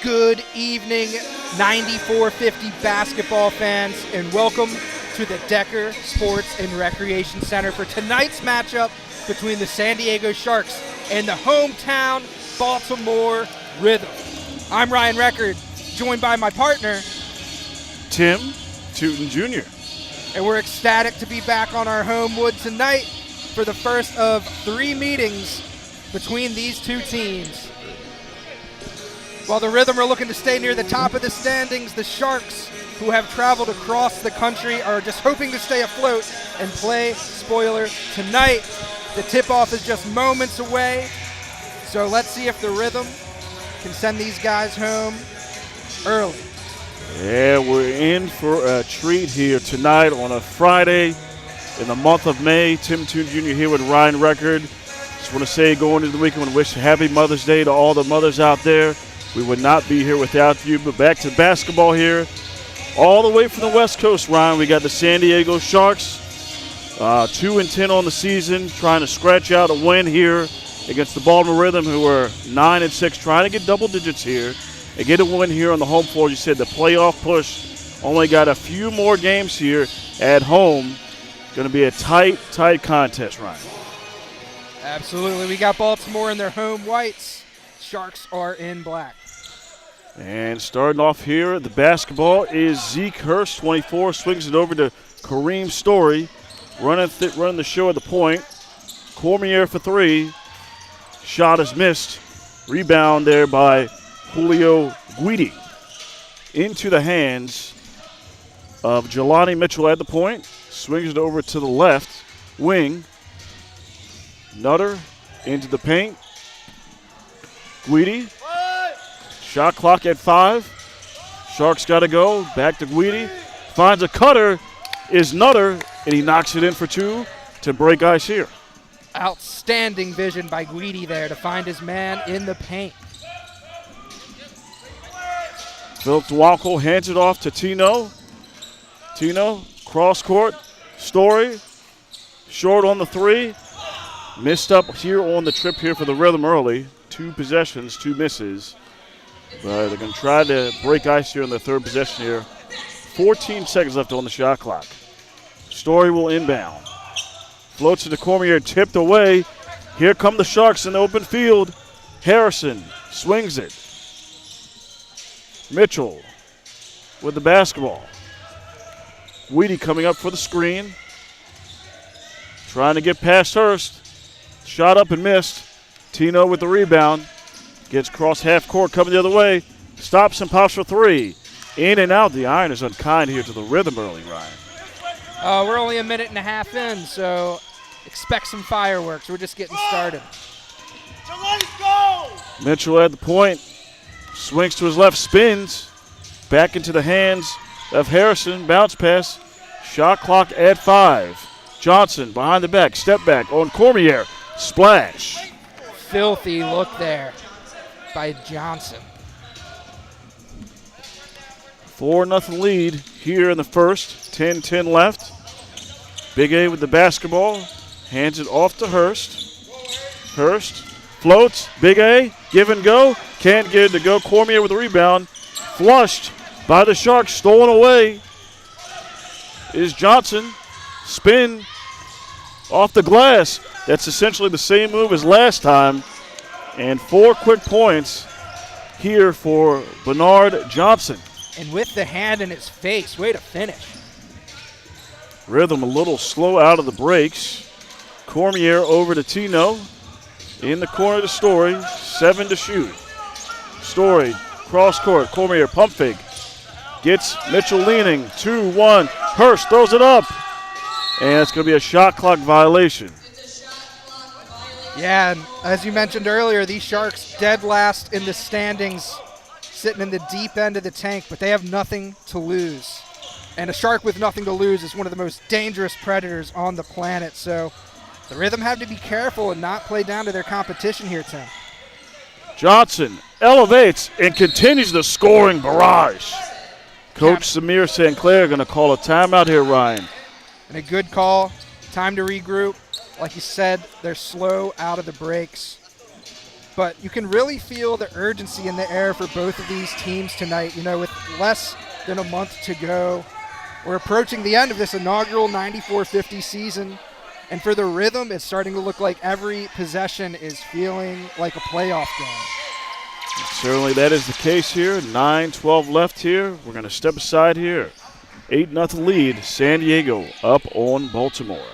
Good evening, 9450 basketball fans, and welcome to the Decker Sports and Recreation Center for tonight's matchup between the San Diego Sharks and the hometown Baltimore Rhythm. I'm Ryan Record, joined by my partner, Tim Tootin Jr. And we're ecstatic to be back on our home wood tonight for the first of 3 meetings between these two teams. While the Rhythm are looking to stay near the top of the standings, the Sharks, who have traveled across the country, are just hoping to stay afloat and play spoiler tonight. The tip-off is just moments away, so let's see if the Rhythm can send these guys home early. Yeah, we're in for a treat here tonight on a Friday in the month of May. Tim Tootin Jr. here with Ryan Record. Just want to say going into the weekend, I want to wish a happy Mother's Day to all the mothers out there. We would not be here without you, but back to basketball here. All the way from the West Coast, Ryan, we got the San Diego Sharks, 2-10 on the season, trying to scratch out a win here against the Baltimore Rhythm, who are 9-6, trying to get double digits here and get a win here on the home floor. You said the playoff push, only got a few more games here at home. Going to be a tight contest, Ryan. Absolutely. We got Baltimore in their home whites. Sharks are in black. And starting off here, the basketball is Zeke Hurst, 24, swings it over to Kareem Story, running the show at the point. Cormier for 3. Shot is missed. Rebound there by Julio Guidi. Into the hands of Jelani Mitchell at the point. Swings it over to the left wing. Nutter into the paint. Guidi. Shot clock at 5. Sharks got to go. Back to Guidi. Finds a cutter. Is Nutter. And he knocks it in for 2 to break ice here. Outstanding vision by Guidi there to find his man in the paint. Philip Dwalko hands it off to Tino. Tino, cross court. Story. Short on the 3. Missed up here on the trip here for the Rhythm early. 2 possessions, 2 misses. But they're going to try to break ice here in their third possession here. 14 seconds left on the shot clock. Story will inbound. Floats it to Cormier, tipped away. Here come the Sharks in the open field. Harrison swings it. Mitchell with the basketball. Weedy coming up for the screen. Trying to get past Hurst. Shot up and missed. Tino with the rebound. Gets cross half court, coming the other way. Stops and pops for 3. In and out. The iron is unkind here to the Rhythm early, Ryan. We're only a minute and a half in, so expect some fireworks. We're just getting started. Mitchell at the point. Swings to his left, spins. Back into the hands of Harrison. Bounce pass. Shot clock at 5. Johnson behind the back. Step back on Cormier. Splash. Filthy look there by Johnson. 4-0 lead here in the first. 10-10 left. Big A with the basketball. Hands it off to Hurst. Hurst floats. Big A. Give and go. Can't get it to go. Cormier with the rebound. Flushed by the Sharks. Stolen away is Johnson. Spin off the glass. That's essentially the same move as last time. And 4 quick points here for Bernard Johnson. And with the hand in his face, way to finish. Rhythm a little slow out of the breaks. Cormier over to Tino. In the corner to Story. 7 to shoot. Story, cross court. Cormier, pump fake. Gets Mitchell leaning. 2-1. Hurst throws it up. And it's going to be a shot clock violation. Yeah, and as you mentioned earlier, these Sharks dead last in the standings, sitting in the deep end of the tank, but they have nothing to lose. And a Shark with nothing to lose is one of the most dangerous predators on the planet. So the Rhythm have to be careful and not play down to their competition here, Tim. Johnson elevates and continues the scoring barrage. Coach Samir St. Clair going to call a timeout here, Ryan. And a good call. Time to regroup. Like you said, they're slow out of the breaks. but you can really feel the urgency in the air for both of these teams tonight. You know, with less than a month to go, we're approaching the end of this inaugural 94-50 season, and for the Rhythm, it's starting to look like every possession is feeling like a playoff game. Certainly that is the case here. 9-12 left here. We're going to step aside here. 8-0 lead, San Diego up on Baltimore.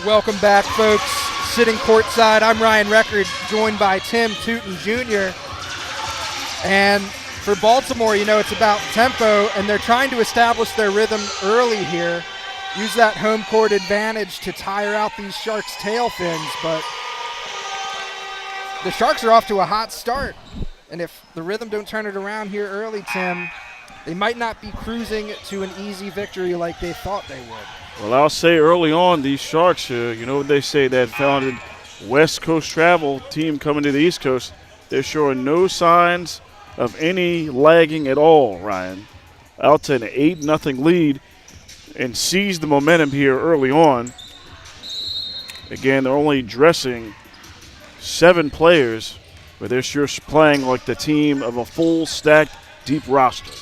Welcome back, folks. Sitting courtside, I'm Ryan Record, joined by Tim Tootin Jr. And for Baltimore, you know, it's about tempo, and they're trying to establish their rhythm early here. Use that home court advantage to tire out these Sharks' tail fins, but the Sharks are off to a hot start. And if the Rhythm don't turn it around here early, Tim, they might not be cruising to an easy victory like they thought they would. Well, I'll say early on, these Sharks, you know what they say, that founded West Coast travel team coming to the East Coast, they're showing no signs of any lagging at all, Ryan. Out to an 8-0 lead and seized the momentum here early on. Again, they're only dressing 7 players, but they're sure playing like the team of a full stacked deep roster.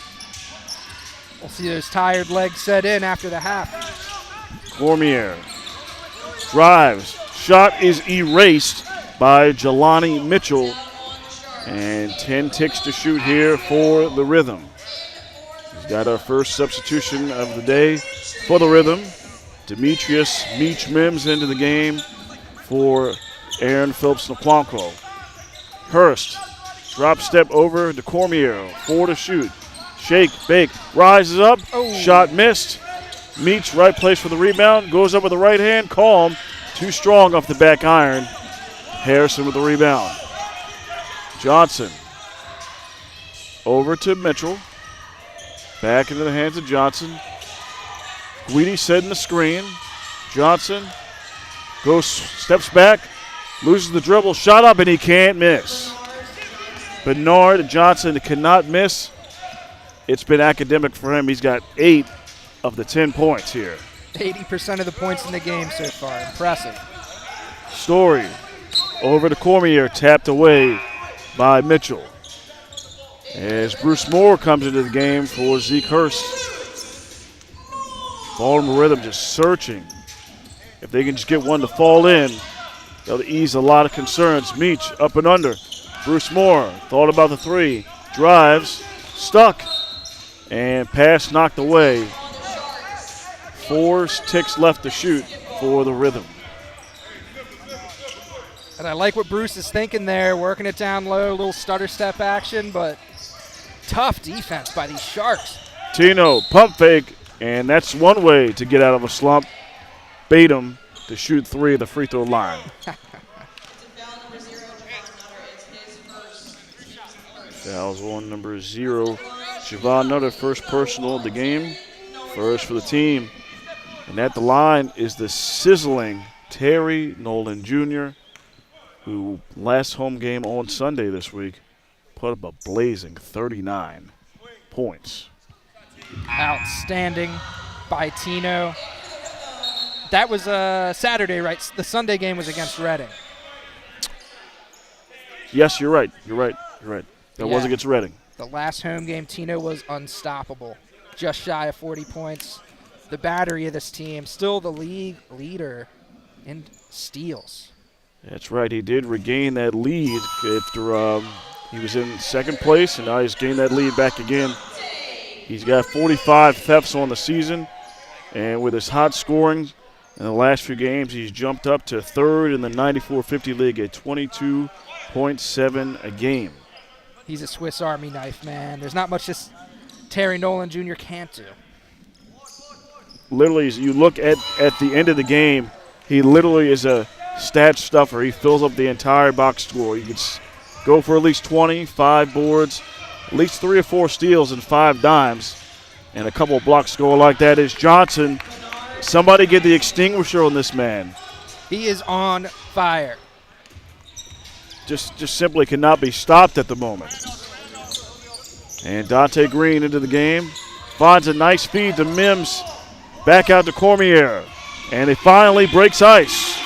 We'll see those tired legs set in after the half. Cormier drives. Shot is erased by Jelani Mitchell. And 10 ticks to shoot here for the Rhythm. He's got our first substitution of the day for the Rhythm. Demetrius Meach Mims into the game for Aaron Phillips-Naquanco. Hurst, drop step over to Cormier. 4 to shoot. Shake, bake, rises up. Oh. Shot missed. Meach, right place for the rebound. Goes up with the right hand. Calm. Too strong off the back iron. Harrison with the rebound. Johnson. Over to Mitchell. Back into the hands of Johnson. Guidi setting the screen. Johnson goes, steps back, loses the dribble, shot up, and he can't miss. Bernard Johnson cannot miss. It's been academic for him. He's got 8 of the 10 points here. 80% of the points in the game so far. Impressive. Story over to Cormier, tapped away by Mitchell. As Bruce Moore comes into the game for Zeke Hurst. Baltimore Rhythm just searching. If they can just get one to fall in, they'll ease a lot of concerns. Meach up and under. Bruce Moore thought about the 3. Drives, stuck, and pass knocked away. 4 ticks left to shoot for the Rhythm. And I like what Bruce is thinking there, working it down low, a little stutter step action, but tough defense by these Sharks. Tino, pump fake, and that's one way to get out of a slump. Bait him to shoot 3 at the free throw line. Fouls on number 0. Siobhan Nutter, first personal of the game. First for the team. And at the line is the sizzling Terry Nolan Jr., who last home game on Sunday this week put up a blazing 39 points. Outstanding by Tino. That was Saturday, right? The Sunday game was against Reading. Yes, you're right. That was against Reading. The last home game, Tino was unstoppable. Just shy of 40 points. The battery of this team, still the league leader and steals. That's right. He did regain that lead after he was in second place, and now he's gained that lead back again. He's got 45 thefts on the season, and with his hot scoring in the last few games, he's jumped up to third in the 94-50 league at 22.7 a game. He's a Swiss Army knife, man. There's not much this Terry Nolan Jr. can't do. Literally, as you look at the end of the game, he literally is a stat stuffer. He fills up the entire box score. You could go for at least 20, 5 boards, at least 3 or 4 steals and 5 dimes, and a couple of blocks score like that is Johnson. Somebody get the extinguisher on this man. He is on fire. Just simply cannot be stopped at the moment. And Dante Green into the game. Finds a nice feed to Mims. Back out to Cormier. And it finally breaks ice.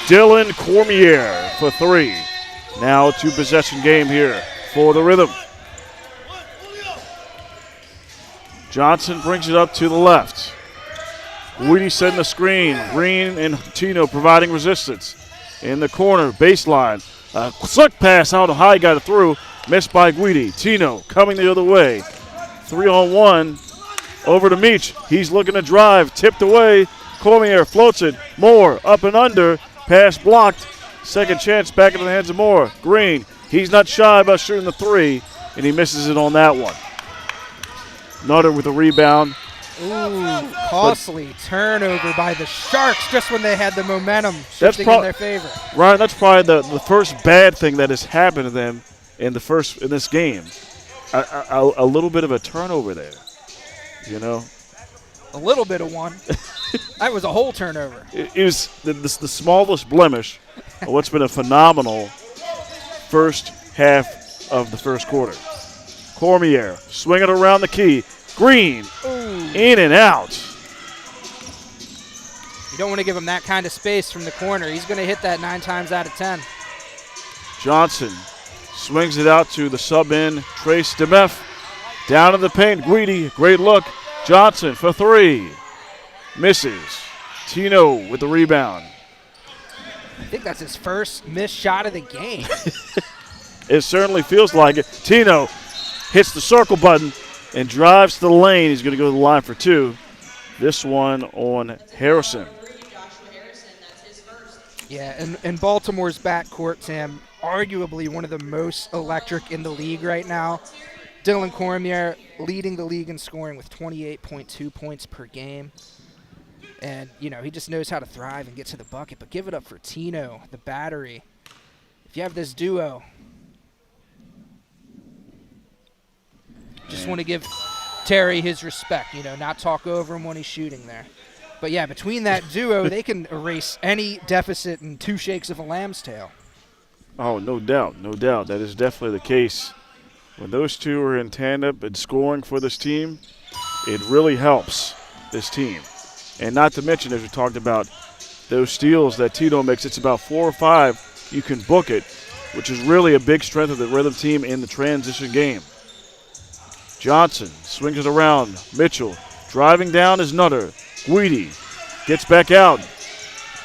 Dylan Cormier for 3. Now a 2-possession game here for the Rhythm. Johnson brings it up to the left. Weedy setting the screen. Green and Tino providing resistance. In the corner, baseline. A slick pass. I don't know how he got it through. Missed by Guidi. Tino coming the other way. 3-on-1. Over to Meach. He's looking to drive. Tipped away. Cormier floats it. Moore up and under. Pass blocked. Second chance back into the hands of Moore. Green. He's not shy about shooting the 3, and he misses it on that one. Nutter with a rebound. Ooh, costly turnover by the Sharks just when they had the momentum shifting in their favor. Ryan, that's probably the first bad thing that has happened to them in this game. A little bit of a turnover there, you know. A little bit of one. That was a whole turnover. It was the smallest blemish of what's been a phenomenal first half of the first quarter. Cormier swinging around the key. Green, in and out. You don't want to give him that kind of space from the corner. He's going to hit that 9 times out of 10. Johnson swings it out to the sub-in, Trace DeMeff. Down in the paint, Guidi, great look. Johnson for 3. Misses. Tino with the rebound. I think that's his first missed shot of the game. It certainly feels like it. Tino hits the circle button and drives to the lane. He's going to go to the line for 2. This one on Harrison. Yeah, and Baltimore's backcourt, Sam, arguably one of the most electric in the league right now. Dylan Cormier leading the league in scoring with 28.2 points per game. And, you know, he just knows how to thrive and get to the bucket. But give it up for Tino, the battery. If you have this duo, just want to give Terry his respect, you know, not talk over him when he's shooting there. But, yeah, between that duo, they can erase any deficit in 2 shakes of a lamb's tail. Oh, no doubt, no doubt. That is definitely the case. When those two are in tandem and scoring for this team, it really helps this team. And not to mention, as we talked about, those steals that Tito makes, it's about 4 or 5. You can book it, which is really a big strength of the Rhythm team in the transition game. Johnson swings it around. Mitchell driving down is Nutter. Guidi gets back out.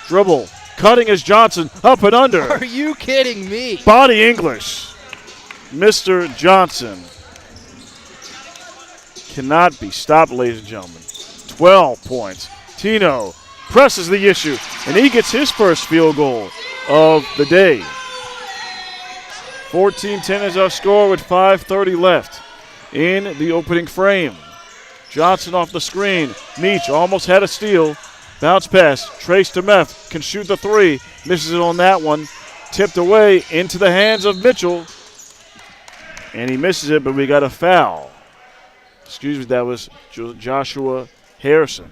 Dribble. Cutting is Johnson. Up and under. Are you kidding me? Body English. Mr. Johnson cannot be stopped, ladies and gentlemen. 12 points. Tino presses the issue, and he gets his first field goal of the day. 14-10 is our score with 5:30 left in the opening frame. Johnson off the screen. Meach almost had a steal. Bounce pass. Trace DeMeff can shoot the 3. Misses it on that one. Tipped away into the hands of Mitchell. And he misses it, but we got a foul. Excuse me, that was Joshua Harrison.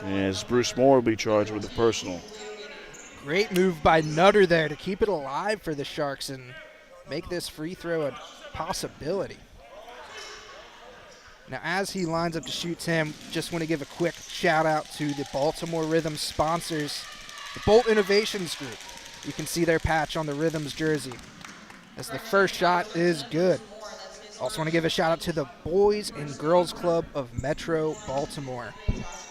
As Bruce Moore will be charged with the personal. Great move by Nutter there to keep it alive for the Sharks and make this free throw a possibility. Now, as he lines up to shoot, Sam, just want to give a quick shout-out to the Baltimore Rhythm sponsors, the Bolt Innovations Group. You can see their patch on the Rhythm's jersey, as the first shot is good. Also want to give a shout-out to the Boys and Girls Club of Metro Baltimore.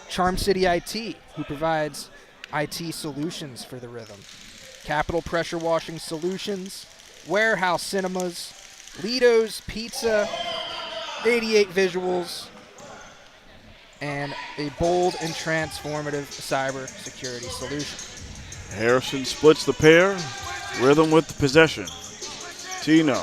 Charm City IT, who provides IT solutions for the Rhythm. Capital Pressure Washing Solutions, Warehouse Cinemas, Lido's Pizza, 88 Visuals, and a bold and transformative cyber security solution. Harrison splits the pair. Rhythm with the possession. Tino,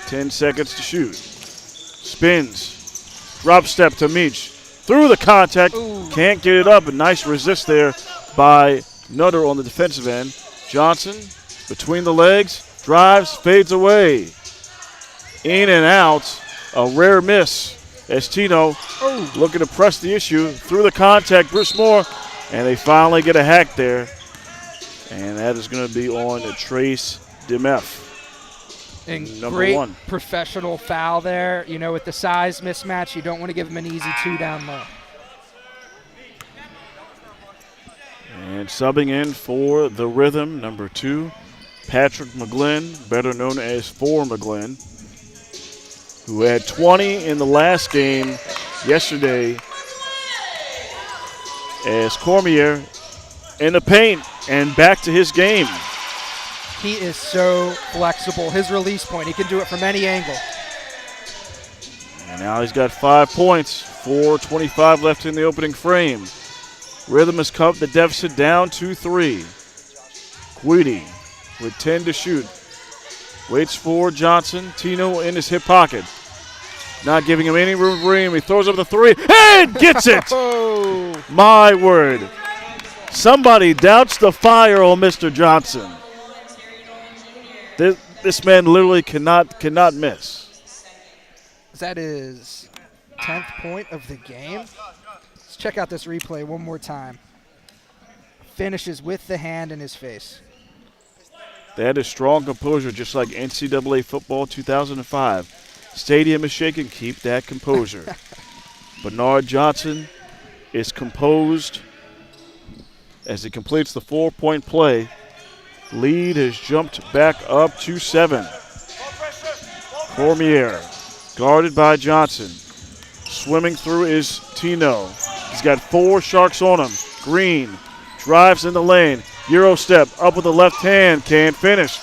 10 seconds to shoot. Spins. Drop step to Meach. Through the contact. Ooh. Can't get it up. A nice resist there by Nutter on the defensive end. Johnson between the legs. Drives, fades away. In and out. A rare miss as Tino looking to press the issue. Through the contact. Bruce Moore. And they finally get a hack there. And that is going to be on Trace Demeth. And Number great 1. Professional foul there. You know, with the size mismatch, you don't want to give him an easy 2 down low. And subbing in for the Rhythm, number 2, Patrick McGlynn, better known as 4 McGlynn, who had 20 in the last game yesterday as Cormier in the paint and back to his game. He is so flexible. His release point, he can do it from any angle. And now he's got 5 points, 4:25 left in the opening frame. Rhythm has cut the deficit down to 3. Guidi with 10 to shoot. Waits for Johnson. Tino in his hip pocket. Not giving him any room to breathe. He throws up the 3 and gets it! My word. Somebody doubts the fire on Mr. Johnson. This man literally cannot miss. That is 10th point of the game. Let's check out this replay one more time. Finishes with the hand in his face. That is strong composure, just like NCAA football 2005. Stadium is shaking. Keep that composure. Bernard Johnson is composed as he completes the 4-point play. Lead has jumped back up to 7. Cormier, guarded by Johnson. Swimming through is Tino. He's got 4 Sharks on him. Green drives in the lane. Euro step up with the left hand. Can't finish.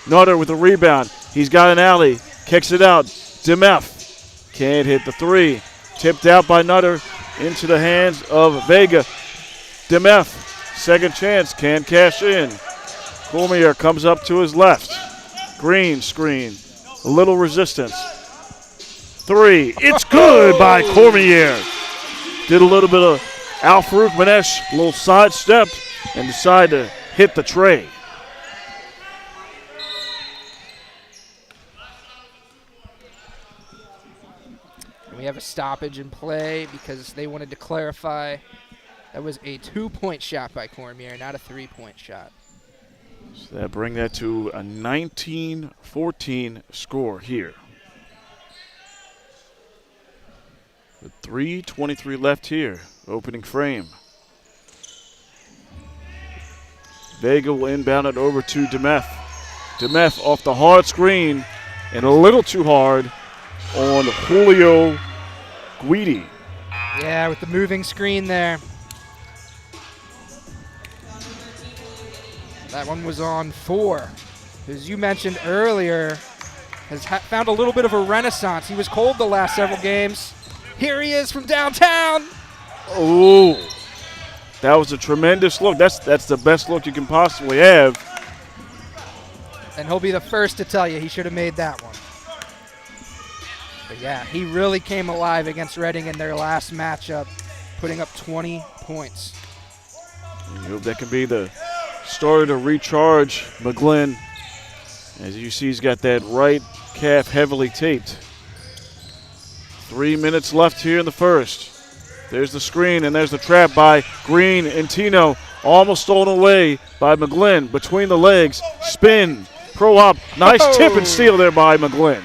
Nutter with the rebound. He's got an alley. Kicks it out. Demeth can't hit the 3. Tipped out by Nutter into the hands of Vega. Demeth, second chance. Can't cash in. Cormier comes up to his left. Green screen. A little resistance. 3. It's good by Cormier. Did a little bit of Al-Farouk Manesh, a little sidestep, and decided to hit the tray. We have a stoppage in play because they wanted to clarify that was a 2-point shot by Cormier, not a 3-point shot. So that bring that to a 19-14 score here. With 3:23 left here, opening frame. Vega will inbound it over to Demeth. Demeth off the hard screen and a little too hard on Julio Guidi. Yeah, with the moving screen there. That one was on 4. As you mentioned earlier, has found a little bit of a renaissance. He was cold the last several games. Here he is from downtown. Oh, that was a tremendous look. That's the best look you can possibly have. And he'll be the first to tell you he should have made that one. But yeah, he really came alive against Reading in their last matchup, putting up 20 points. And you hope that can be the start to recharge McGlynn. As you see, he's got that right calf heavily taped. 3 minutes left here in the first. There's the screen, and there's the trap by Green and Tino. Almost stolen away by McGlynn. Between the legs, spin, pro hop. Nice tip and steal there by McGlynn.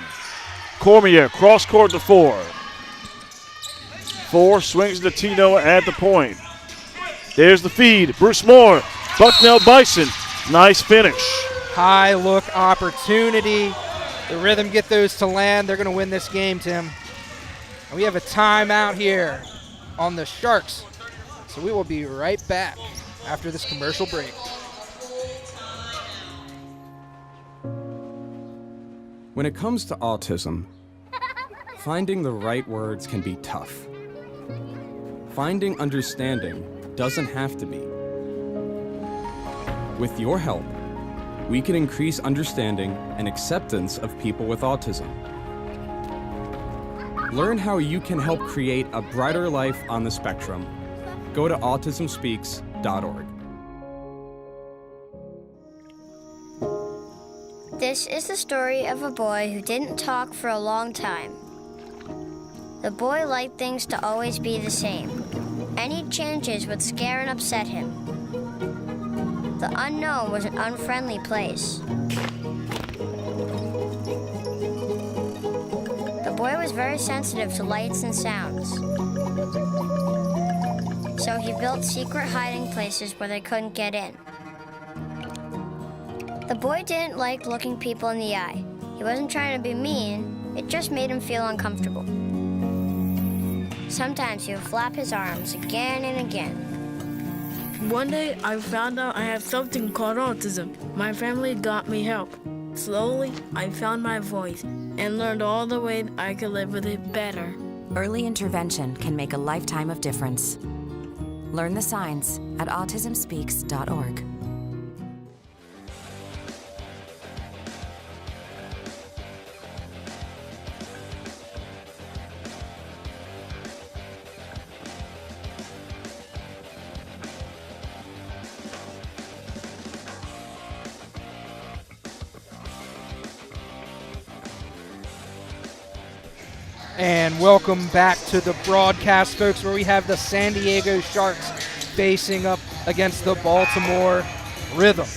Cormier, cross court to 4. 4 swings to Tino at the point. There's the feed. Bruce Moore, Bucknell Bison. Nice finish. High look opportunity. The Rhythm get those to land. They're going to win this game, Tim. And we have a timeout here on the Sharks. So we will be right back. after this commercial break. When it comes to autism, finding the right words can be tough. Finding understanding doesn't have to be. With your help, we can increase understanding and acceptance of people with autism. Learn how you can help create a brighter life on the spectrum. Go to autismspeaks.org. This is the story of a boy who didn't talk for a long time. The boy liked things to always be the same. Any changes would scare and upset him. The unknown was an unfriendly place. The boy was very sensitive to lights and sounds. So he built secret hiding places where they couldn't get in. The boy didn't like looking people in the eye. He wasn't trying to be mean, it just made him feel uncomfortable. Sometimes he would flap his arms again and again. One day, I found out I have something called autism. My family got me help. Slowly, I found my voice and learned all the ways I could live with it better. Early intervention can make a lifetime of difference. Learn the signs at autismspeaks.org. And welcome back to the broadcast, folks, where we have the San Diego Sharks facing up against the Baltimore Rhythm.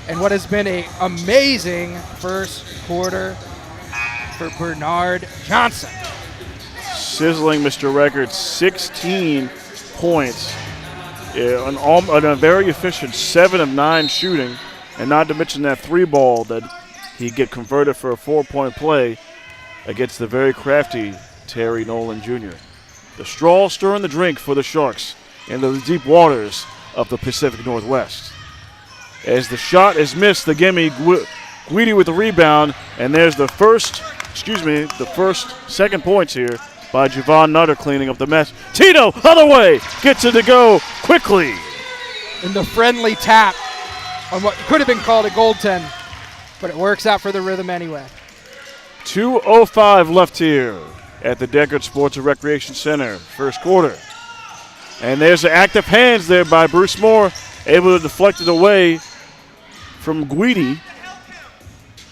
And what has been an amazing first quarter for Bernard Johnson. Sizzling Mr. Record, 16 points on a very efficient 7 of 9 shooting, and not to mention that 3-ball that he get converted for a 4-point play against the very crafty Terry Nolan Jr. The straw stirring the drink for the Sharks in the deep waters of the Pacific Northwest. As the shot is missed, the gimme, Guidi with the rebound, and there's the second points here by Javon Nutter cleaning up the mess. Tito, other way, gets it to go quickly. And the friendly tap on what could have been called a goaltend, but it works out for the Rhythm anyway. 2:05 left here at the Deckard Sports and Recreation Center, first quarter. And there's the active hands there by Bruce Moore, able to deflect it away from Guidi.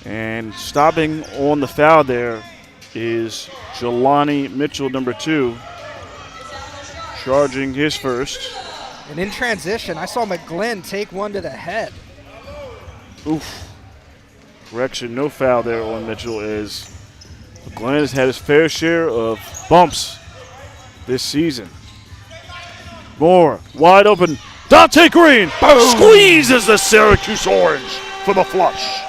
And stopping on the foul there is Jelani Mitchell, number 2, charging his first. And in transition, I saw McGlynn take one to the head. Oof. Correction, no foul there on Mitchell, as McGlynn has had his fair share of bumps this season. Moore, wide open. Dante Green squeezes the Syracuse Orange for the flush.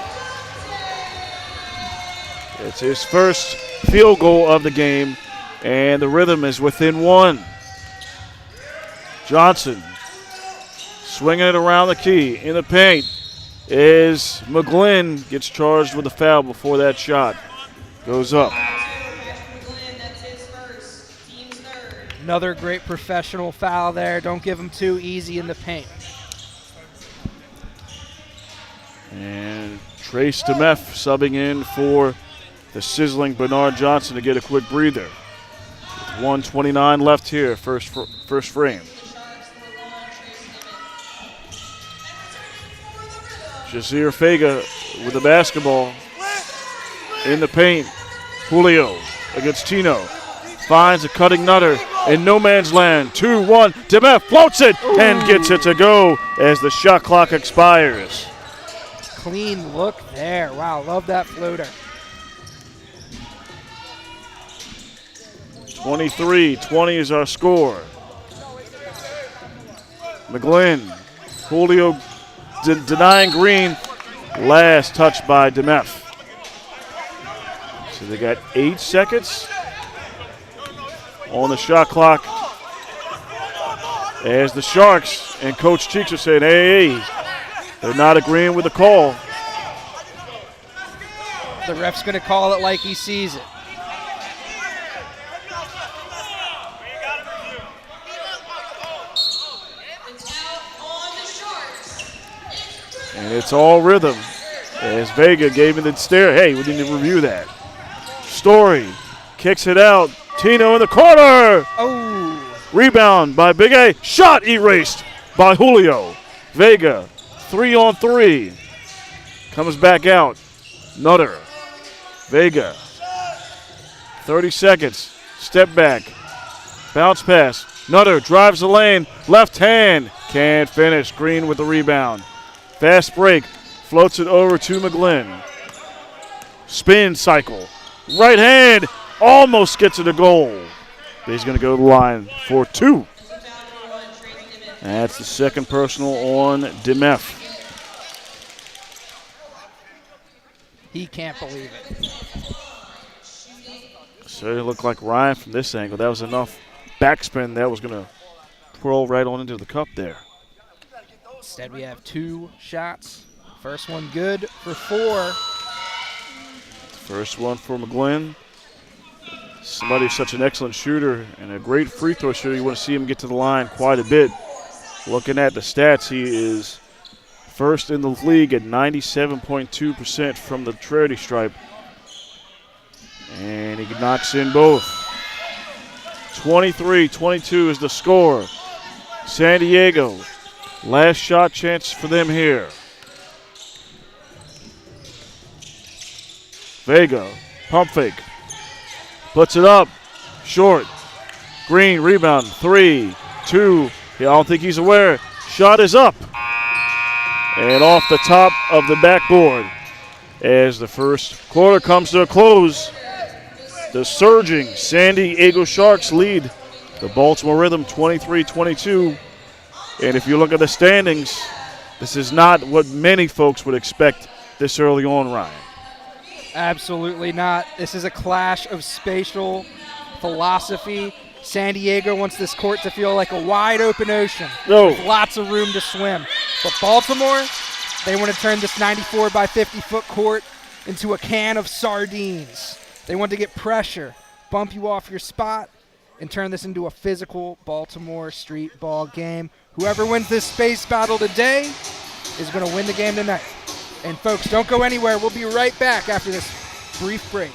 It's his first field goal of the game, and the Rhythm is within 1. Johnson swinging it around the key in the paint. Is McGlynn gets charged with a foul before that shot goes up. Another great professional foul there. Don't give him too easy in the paint. And Trace DeMeff subbing in for the sizzling Bernard Johnson to get a quick breather. With 1:29 left here, first frame. Jazir Fega with the basketball in the paint. Julio against Tino. Finds a cutting Nutter in no man's land. 2-1. DeMeff floats it and gets it to go as the shot clock expires. Clean look there. Wow, love that floater. 23-20 is our score. McGlynn. Julio denying Green. Last touch by DeMeff. So they got 8 seconds on the shot clock as the Sharks and Coach Cheeks are saying, hey, they're not agreeing with the call. The ref's going to call it like he sees it. And it's all rhythm as Vega gave me the stare. Hey, we need to review that. Story kicks it out. Tino in the corner. Oh. Rebound by Big A. Shot erased by Julio. Vega, 3-on-3. Comes back out. Nutter. Vega. 30 seconds. Step back. Bounce pass. Nutter drives the lane. Left hand. Can't finish. Green with the rebound. Fast break. Floats it over to McGlynn. Spin cycle. Right hand. Almost gets it a goal. He's going to go to the line for 2. That's the second personal on Demef. He can't believe it. Certainly looked like Ryan from this angle. That was enough backspin that was going to twirl right on into the cup there. Instead, we have 2 shots. First one good for 4. First one for McGlynn. Somebody who's such an excellent shooter and a great free throw shooter. You want to see him get to the line quite a bit. Looking at the stats, he is first in the league at 97.2% from the charity stripe. And he knocks in both. 23-22 is the score. San Diego, last shot chance for them here. Vega, pump fake. Puts it up, short. Green, rebound, 3, 2. I don't think he's aware. Shot is up. And off the top of the backboard. As the first quarter comes to a close, the surging San Diego Sharks lead the Baltimore Rhythm 23-22. And if you look at the standings, this is not what many folks would expect this early on, Ryan. Absolutely not. This is a clash of spatial philosophy. San Diego wants this court to feel like a wide open ocean with lots of room to swim. But Baltimore, they want to turn this 94 by 50 foot court into a can of sardines. They want to get pressure, bump you off your spot, and turn this into a physical Baltimore street ball game. Whoever wins this space battle today is going to win the game tonight. And folks, don't go anywhere. We'll be right back after this brief break.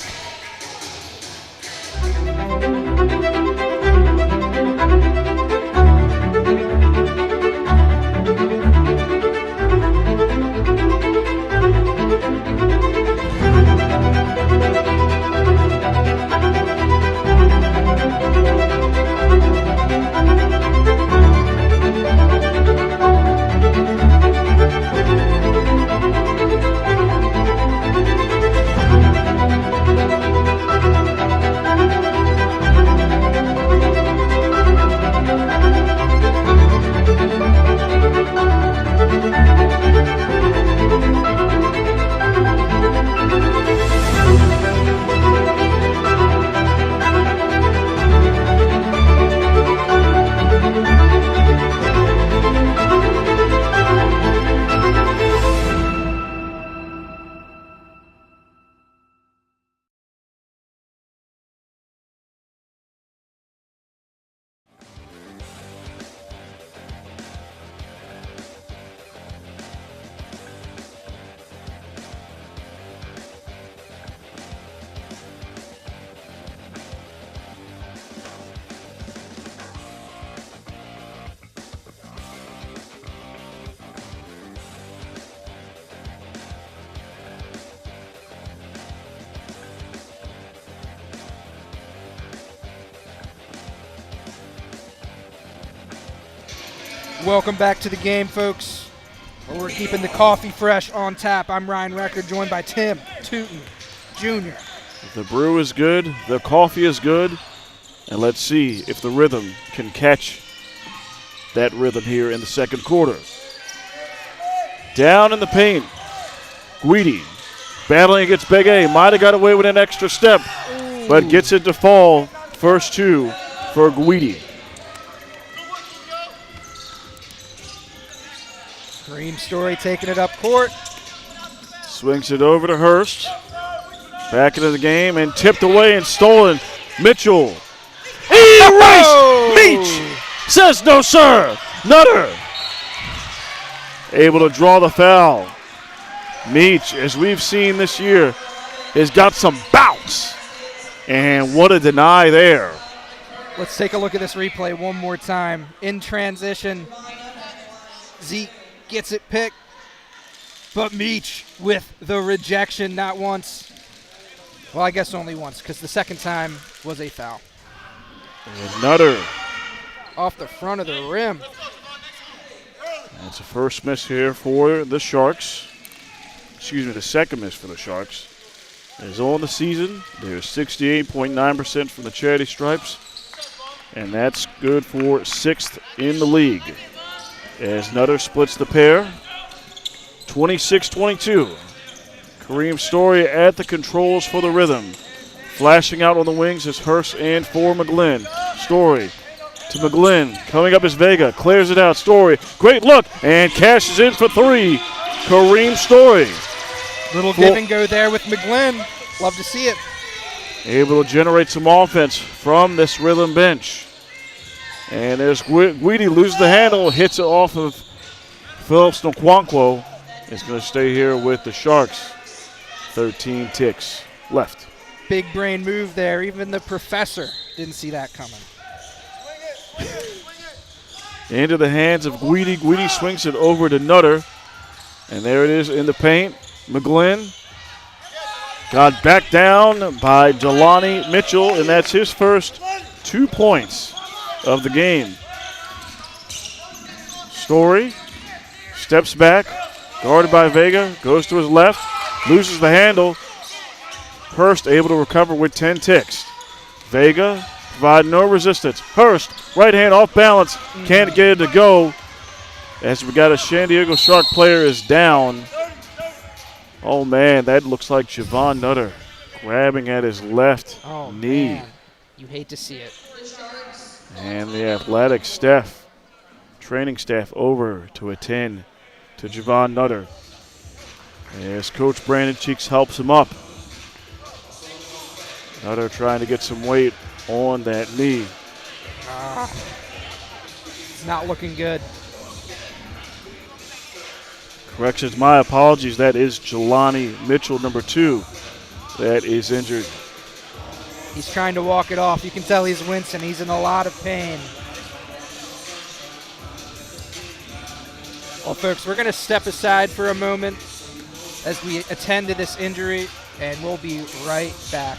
Welcome back to the game, folks. We're keeping the coffee fresh on tap. I'm Ryan Record, joined by Tim Tootin Jr. The brew is good, the coffee is good, and let's see if the rhythm can catch that rhythm here in the second quarter. Down in the paint, Guidi battling against Big A. Might have got away with an extra step, but gets it to fall. First 2 for Guidi. Kareem Story taking it up court. Swings it over to Hurst. Back into the game and tipped away and stolen. Mitchell. Erased! Meach says no, sir. Nutter able to draw the foul. Meach, as we've seen this year, has got some bounce. And what a deny there. Let's take a look at this replay one more time. In transition, Zeke gets it picked, but Meach with the rejection, not once. Well, I guess only once, because the second time was a foul. And Nutter. Off the front of the rim. That's a first miss here for the Sharks. Excuse me, the second miss for the Sharks. As on the season, they're 68.9% from the charity stripes. And that's good for 6th in the league. As Nutter splits the pair, 26-22. Kareem Story at the controls for the Rhythm. Flashing out on the wings is Hurst and for McGlynn. Story to McGlynn. Coming up is Vega. Clears it out. Story. Great look. And cashes in for 3. Kareem Story. Little give and go there with McGlynn. Love to see it. Able to generate some offense from this Rhythm bench. And as Guidi loses the handle, hits it off of Phillips Nwankwo. Is going to stay here with the Sharks. 13 ticks left. Big brain move there. Even the professor didn't see that coming. Into the hands of Guidi. Guidi swings it over to Nutter. And there it is in the paint. McGlynn got back down by Jelani Mitchell, and that's his first 2 points of the game. Story steps back, guarded by Vega, goes to his left, loses the handle. Hurst able to recover with 10 ticks. Vega provide no resistance. Hurst, right hand off balance, can't get it to go. As we got a San Diego Shark player is down. Oh man, that looks like Javon Nutter grabbing at his left knee. Man. You hate to see it. And the athletic staff, training staff over to attend to Javon Nutter. As Coach Brandon Cheeks helps him up. Nutter trying to get some weight on that knee. It's not looking good. Corrections, my apologies. That is Jelani Mitchell, number 2, that is injured. He's trying to walk it off. You can tell he's wincing. He's in a lot of pain. Well, folks, we're going to step aside for a moment as we attend to this injury, and we'll be right back.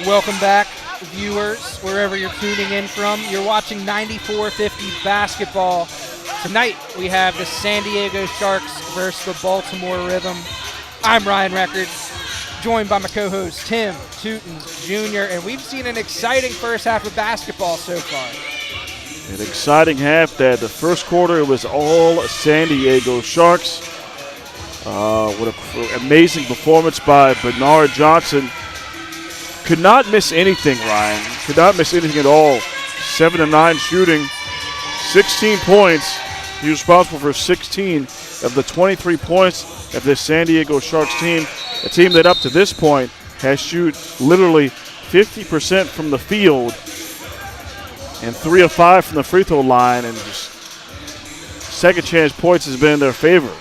Welcome back, viewers, wherever you're tuning in from. You're watching 94-50 basketball. Tonight, we have the San Diego Sharks versus the Baltimore Rhythm. I'm Ryan Record, joined by my co-host Tim Tootens Jr., and we've seen an exciting first half of basketball so far. An exciting half. That the first quarter, it was all San Diego Sharks. What an amazing performance by Bernard Johnson. Could not miss anything, Ryan. Could not miss anything at all. 7 of 9 shooting, 16 points. He's responsible for 16 of the 23 points of this San Diego Sharks team, a team that up to this point has shoot literally 50% from the field and 3 of 5 from the free throw line, and just second chance points has been in their favor.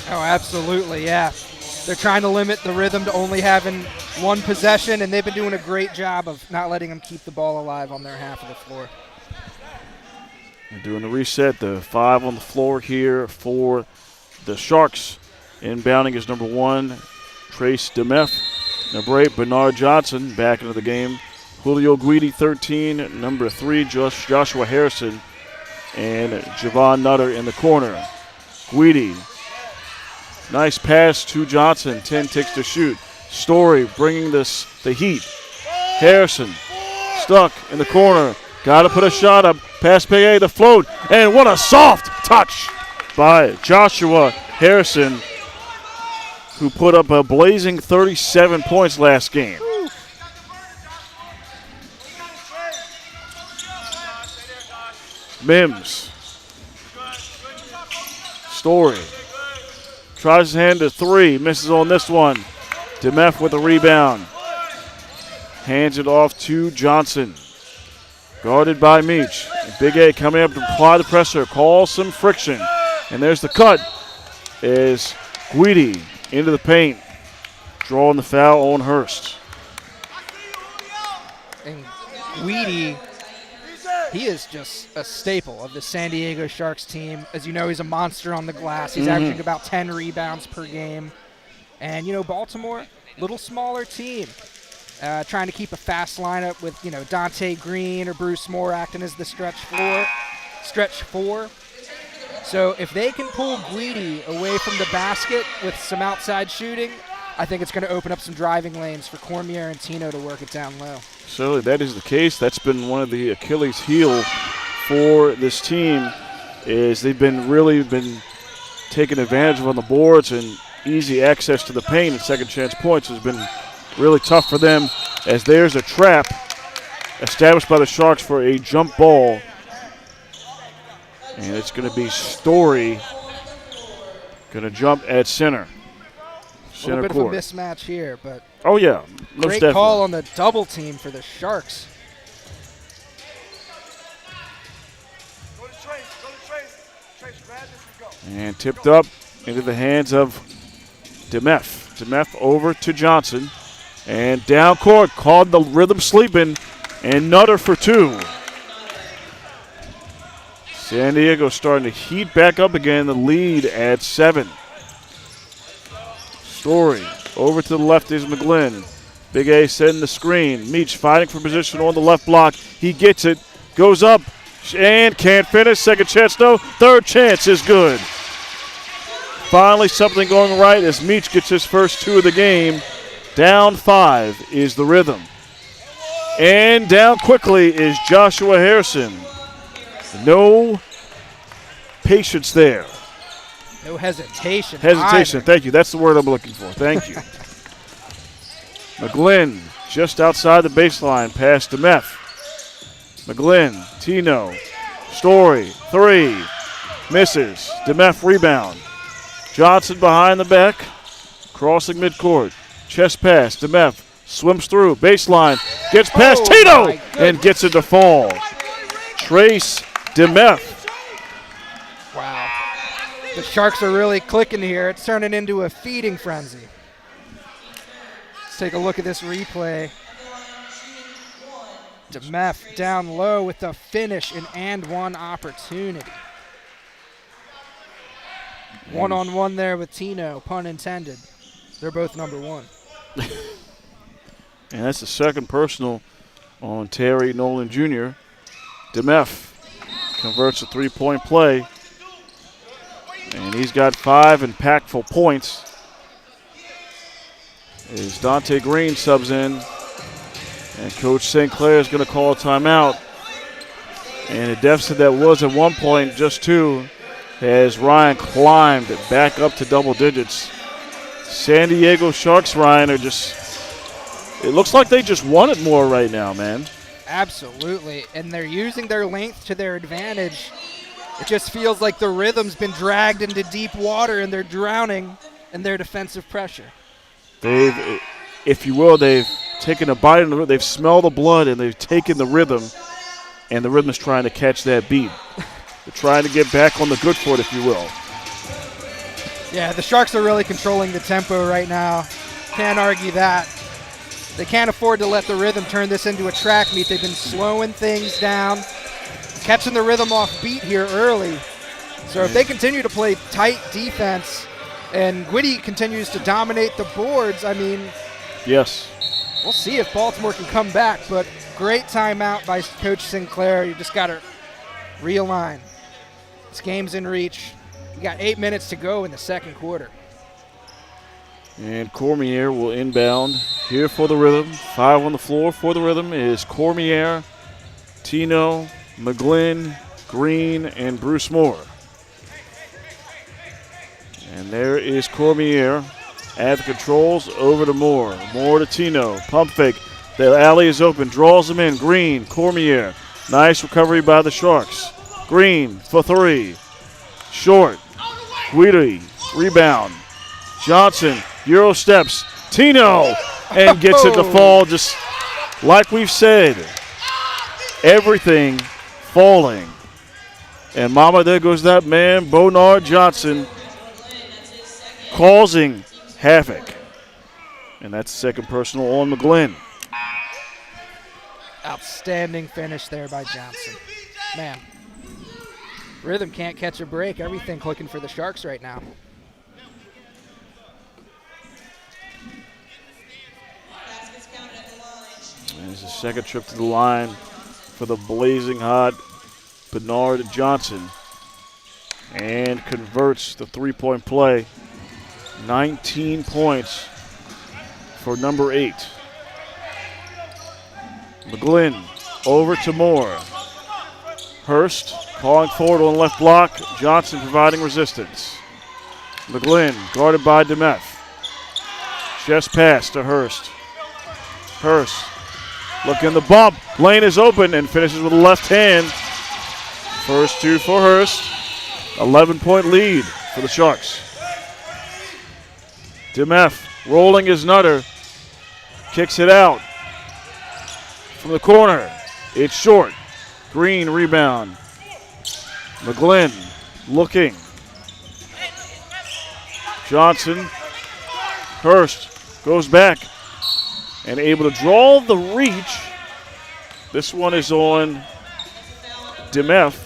Oh, absolutely, yeah. They're trying to limit the Rhythm to only having one possession, and they've been doing a great job of not letting them keep the ball alive on their half of the floor. And doing the reset, the 5 on the floor here for the Sharks. Inbounding is number 1, Trace DeMeff. Number 8, Bernard Johnson back into the game. Julio Guidi, 13. Number 3, Joshua Harrison. And Javon Nutter in the corner. Guidi. Nice pass to Johnson. 10 ticks to shoot. Story bringing the heat. Harrison stuck in the corner. Got to put a shot up. Pass Pegay to float. And what a soft touch by Joshua Harrison, who put up a blazing 37 points last game. Mims. Story. Tries his hand to 3. Misses on this one. DeMeff with a rebound. Hands it off to Johnson. Guarded by Meach. Big A coming up to apply the pressure. Call some friction. And there's the cut. Is Guidi into the paint. Drawing the foul on Hurst. And Guidi, he is just a staple of the San Diego Sharks team. As you know, he's a monster on the glass. He's averaging about 10 rebounds per game. And, you know, Baltimore, little smaller team. Trying to keep a fast lineup with, you know, Dante Green or Bruce Moore acting as the stretch 4. So if they can pull Guidi away from the basket with some outside shooting, I think it's going to open up some driving lanes for Cormier and Tino to work it down low. So that is the case. That's been one of the Achilles heel for this team, is they've been taking advantage of on the boards, and easy access to the paint and second chance points has been really tough for them, as there's a trap established by the Sharks for a jump ball. And it's going to be Story going to jump at center. A little bit of a mismatch here, but oh yeah, most great definitely. call on the double team for the Sharks. And tipped up into the hands of DeMeff. DeMeff over to Johnson. And down court, called the Rhythm sleeping, and Nutter for 2. San Diego starting to heat back up again, the lead at 7. Story over to the left is McGlynn. Big A setting the screen. Meach fighting for position on the left block. He gets it, goes up, and can't finish. Second chance, no. Third chance is good. Finally something going right as Meach gets his first 2 of the game. Down 5 is the Rhythm. And down quickly is Joshua Harrison. No patience there. No hesitation. Hesitation, either. thank you. That's the word I'm looking for. Thank you. McGlynn just outside the baseline, pass to Meth. McGlynn, Tino, Story, 3, misses. DeMeff rebound. Johnson behind the back, crossing midcourt. Chest pass, DeMeff swims through, baseline, gets past Tino, and gets it to fall. Trace DeMeff. Wow. The Sharks are really clicking here. It's turning into a feeding frenzy. Let's take a look at this replay. DeMeff down low with the finish, an and one opportunity. One-on-one there with Tino, pun intended. They're both number 1. And that's the second personal on Terry Nolan Jr. DeMeff converts a 3-point play. And he's got 5 impactful points. As Dante Green subs in. And Coach St. Clair is going to call a timeout. And a deficit that was at one point just 2 as Ryan climbed back up to double digits. San Diego Sharks, Ryan, are just, it looks like they just want it more right now, man. Absolutely. And they're using their length to their advantage It just feels like the Rhythm's been dragged into deep water and they're drowning in their defensive pressure. They've, if you will, they've taken a bite in the rhythm. They've smelled the blood and they've taken the Rhythm, and the Rhythm's trying to catch that beat. They're trying to get back on the good foot, if you will. Yeah, the Sharks are really controlling the tempo right now. Can't argue that. They can't afford to let the Rhythm turn this into a track meet. They've been slowing things down, catching the Rhythm off beat here early. So if they continue to play tight defense and Gwitty continues to dominate the boards, I mean, yes, we'll see if Baltimore can come back. But great timeout by Coach Sinclair. You just got to realign. This game's in reach. You got 8 minutes to go in the second quarter. And Cormier will inbound here for the Rhythm. 5 on the floor for the Rhythm is Cormier, Tino, McGlynn, Green, and Bruce Moore. And there is Cormier at the controls, over to Moore. Moore to Tino, pump fake. The alley is open, draws him in. Green, Cormier. Nice recovery by the Sharks. Green for 3. Short. Guidi, rebound. Johnson, Euro steps. Tino, and gets it to fall, just like we've said. Everything falling. And mama, there goes that man, Bernard Johnson, causing havoc. And that's second personal on McGlynn. Outstanding finish there by Johnson. Man, Rhythm can't catch a break. Everything clicking for the Sharks right now. There's a second trip to the line for the blazing hot Bernard Johnson. And converts the three-point play. 19 points for number 8. McGlynn over to Moore. Hurst calling forward on left block. Johnson providing resistance. McGlynn guarded by Demeth. Chest pass to Hurst. Hurst looking the bump. Lane is open and finishes with the left hand. First 2 for Hurst. 11-point lead for the Sharks. Demeth rolling his nutter. Kicks it out. From the corner. It's short. Green rebound. McGlynn looking. Johnson. Hurst goes back and able to draw the reach. This one is on Demeth.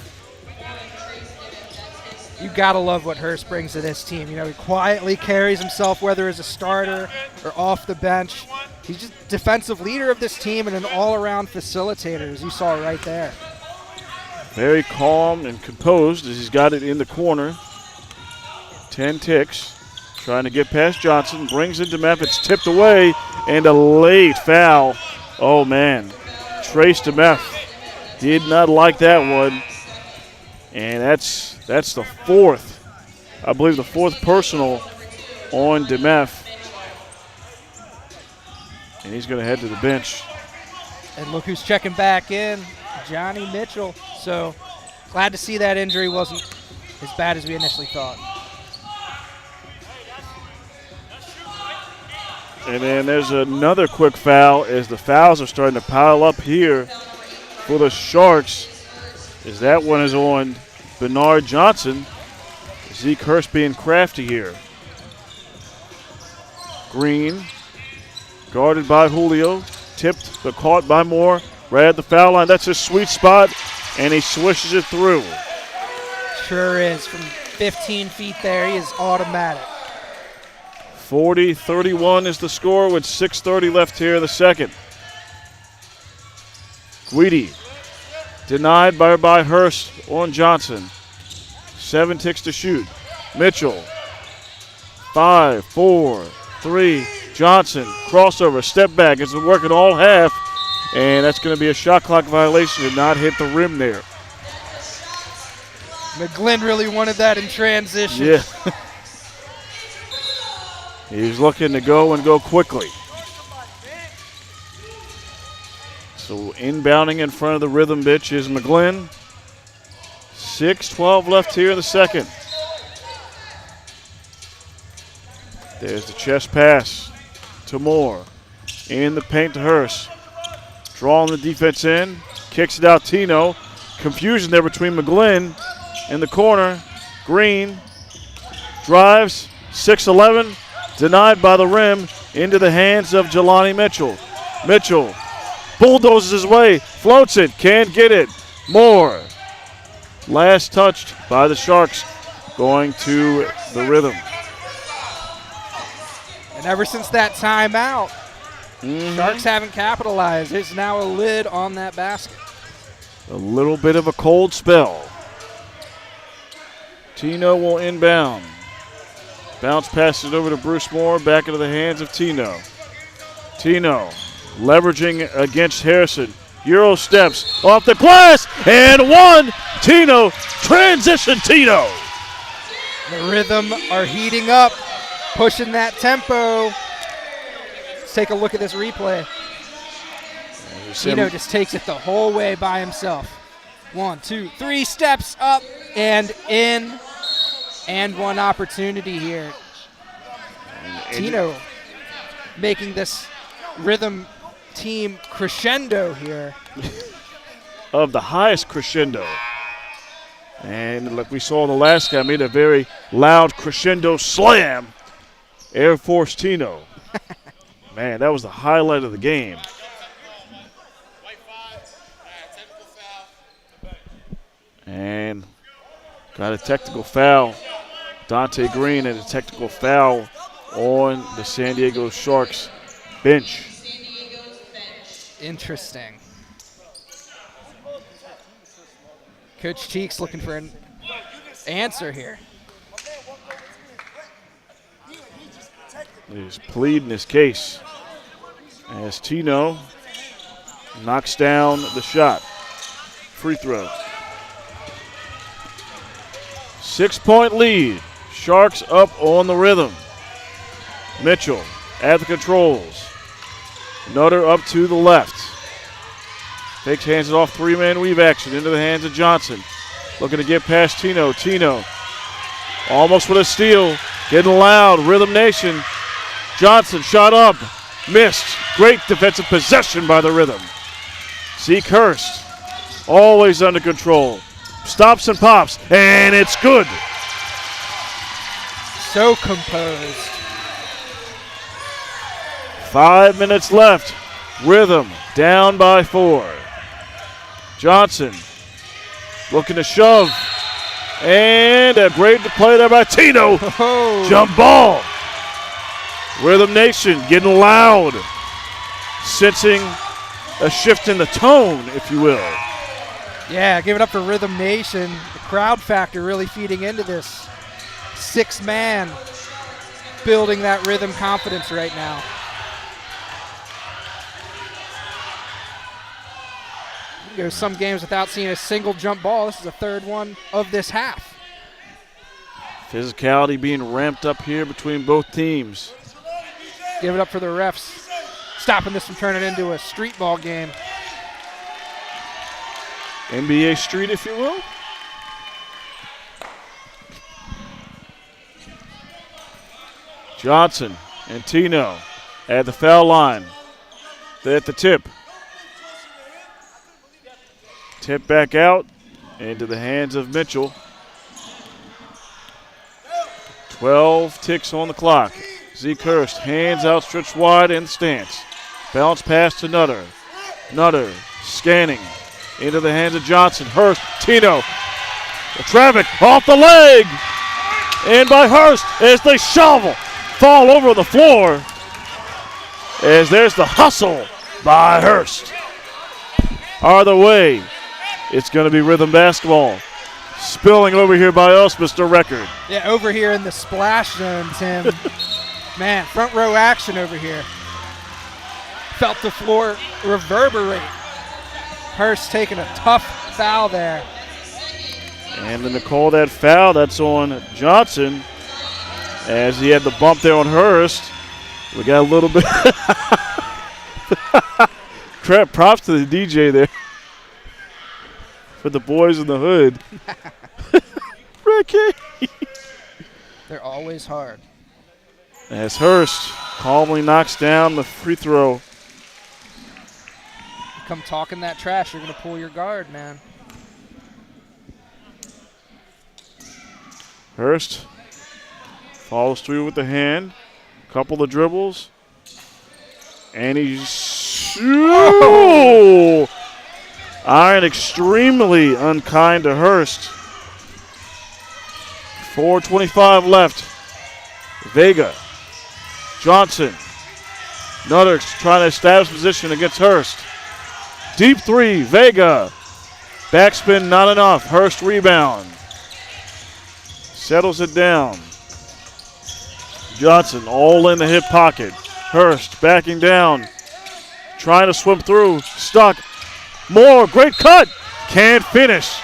You got to love what Hurst brings to this team. You know, he quietly carries himself, whether as a starter or off the bench. He's just defensive leader of this team and an all-around facilitator, as you saw right there. Very calm and composed as he's got it in the corner. 10 ticks. Trying to get past Johnson. Brings it to Demeth. It's tipped away. And a late foul. Oh, man. Trace Demeth did not like that one. And that's the fourth. I believe the fourth personal on Demeth. And he's going to head to the bench. And look who's checking back in, Johnny Mitchell. So glad to see that injury wasn't as bad as we initially thought. And then there's another quick foul as the fouls are starting to pile up here for the Sharks. As that one is on Bernard Johnson. Zeke Hurst being crafty here. Green, guarded by Julio, tipped but caught by Moore. Right at the foul line. That's a sweet spot, and he swishes it through. Sure is. From 15 feet there, he is automatic. 40-31 is the score with 6:30 left here in the second. Guidi denied by Hurst on Johnson. 7 ticks to shoot. Mitchell. 5, 4, 3. Johnson, crossover, step back. It's been working all half, and that's going to be a shot clock violation to not hit the rim there. McGlynn really wanted that in transition. Yeah. He's looking to go quickly. So inbounding in front of the Rhythm bench is McGlynn. 6:12 left here in the second. There's the chest pass to Moore. In the paint to Hurst. Drawing the defense in. Kicks it out Tino. Confusion there between McGlynn in the corner. Green drives. 6-11. Denied by the rim. Into the hands of Jelani Mitchell. Mitchell bulldozes his way. Floats it. Can't get it. Moore. Last touched by the Sharks. Going to the Rhythm. And ever since that timeout, Sharks haven't capitalized. There's now a lid on that basket. A little bit of a cold spell. Tino will inbound. Bounce passes over to Bruce Moore. Back into the hands of Tino. Tino leveraging against Harrison. Euro steps off the glass and one. Tino, transition Tino. The Rhythm are heating up, pushing that tempo. Let's take a look at this replay. Tino just takes it the whole way by himself. 1, 2, 3 steps up and in. And one opportunity here. Tino making this Rhythm team crescendo here. Of the highest crescendo. And like we saw in the last guy, made a very loud crescendo slam. Air Force Tino. Man, that was the highlight of the game. And got a technical foul. Dante Green and a technical foul on the San Diego Sharks bench. Interesting. Coach Cheeks looking for an answer here. He's pleading his case as Tino knocks down the shot. Free throw. 6-point lead. Sharks up on the Rhythm. Mitchell at the controls. Nutter up to the left. Fakes, hands it off, three-man weave action into the hands of Johnson. Looking to get past Tino. Tino almost with a steal. Getting loud. Rhythm Nation. Johnson shot up. Missed. Great defensive possession by the Rhythm. Zeke Hurst always under control. Stops and pops, and it's good. So composed. 5 minutes left. Rhythm down by 4. Johnson looking to shove. And a great play there by Tino. Oh. Jump ball. Rhythm Nation getting loud. Sensing a shift in the tone, if you will. Yeah, give it up for Rhythm Nation. The crowd factor really feeding into this. 6-man building that Rhythm confidence right now. You go some games without seeing a single jump ball. This is the third one of this half. Physicality being ramped up here between both teams. Give it up for the refs. Stopping this from turning into a street ball game. NBA Street, if you will. Johnson and Tino at the foul line. They're at the tip. Tip back out into the hands of Mitchell. 12 ticks on the clock. Zeke Hurst, hands outstretched wide in the stance. Bounce pass to Nutter. Nutter scanning into the hands of Johnson. Hurst, Tino. The traffic off the leg. And by Hurst as they shovel. Fall over the floor. As there's the hustle by Hurst. Either way, it's going to be Rhythm basketball. Spilling over here by us, Mr. Record. Yeah, over here in the splash zone, Tim. Man, front row action over here. Felt the floor reverberate. Hurst taking a tough foul there. And then to call that foul, that's on Johnson. As he had the bump there on Hurst. We got a little bit. Props to the DJ there. For the boys in the hood. Ricky. They're always hard. As Hurst calmly knocks down the free throw. You come talking that trash, you're going to pull your guard, man. Hurst follows through with the hand. Couple of dribbles. And he's Iron extremely unkind to Hurst. 4:25 left. Vega. Johnson. Nutter trying to establish position against Hurst. Deep three. Vega. Backspin not enough. Hurst rebound. Settles it down. Johnson all in the hip pocket. Hurst backing down. Trying to swim through. Stuck. Moore. Great cut. Can't finish.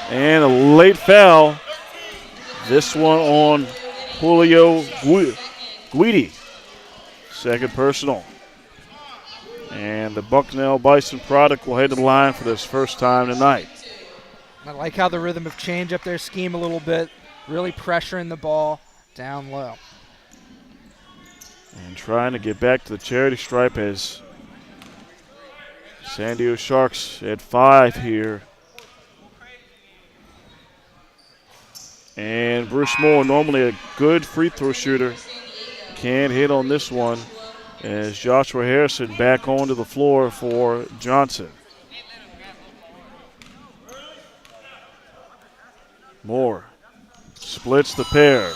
And a late foul. This one on Julio Guidi. Second personal. And the Bucknell Bison product will head to the line for this first time tonight. I like how the Rhythm have changed up their scheme a little bit, really pressuring the ball down low. And trying to get back to the charity stripe as San Diego Sharks at 5 here. And Bruce Moore, normally a good free throw shooter, can't hit on this one as Joshua Harrison back onto the floor for Johnson. Moore splits the pair.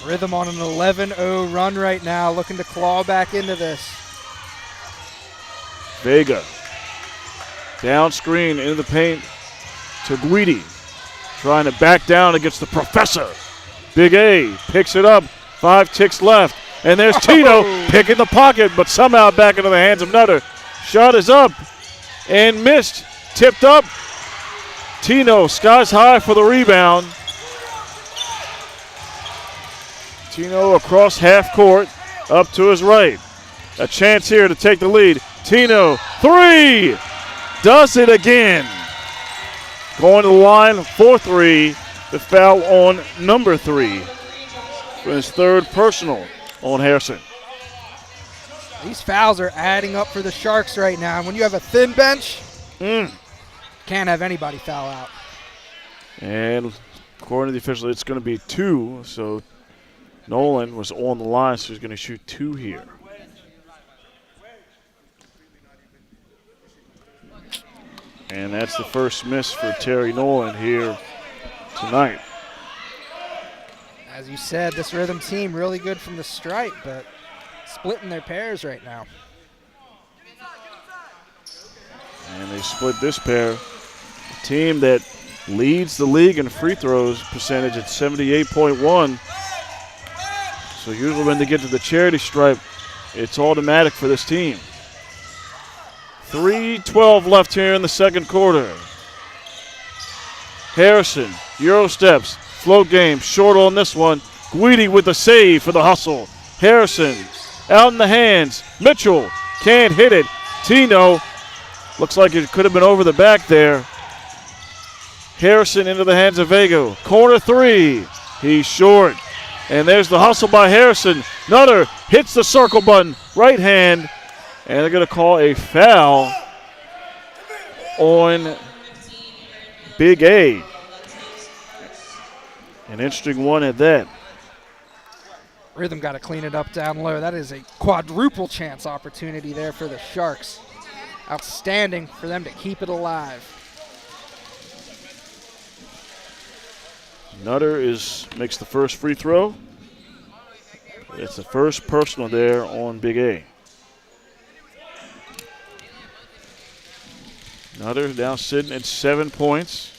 Rhythm on an 11-0 run right now, looking to claw back into this. Vega. Down screen into the paint to Guidi. Trying to back down against the professor. Big A picks it up. 5 ticks left. And there's Tino picking the pocket, but somehow back into the hands of Nutter. Shot is up and missed. Tipped up. Tino skies high for the rebound. Tino across half court, up to his right. A chance here to take the lead. Tino, 3! Does it again. Going to the line for 3. The foul on number 3. For his third personal on Harrison. These fouls are adding up for the Sharks right now. When you have a thin bench, can't have anybody foul out. And according to the official, it's going to be 2. So Nolan was on the line, so he's going to shoot 2 here. And that's the first miss for Terry Nolan here tonight. As you said, this Rhythm team really good from the stripe, but splitting their pairs right now. And they split this pair. A team that leads the league in free throws percentage at 78.1. So usually when they get to the charity stripe, it's automatic for this team. 3:12 left here in the second quarter. Harrison, Euro steps, float game, short on this one. Guidi with the save for the hustle. Harrison out in the hands. Mitchell can't hit it. Tino looks like it could have been over the back there. Harrison into the hands of Vega. Corner 3. He's short. And there's the hustle by Harrison. Nutter hits the circle button. Right hand. And they're going to call a foul on Big A. An interesting one at that. Rhythm got to clean it up down low. That is a quadruple chance opportunity there for the Sharks. Outstanding for them to keep it alive. Nutter makes the first free throw. It's the first personal there on Big A. Nutter now sitting at 7 points.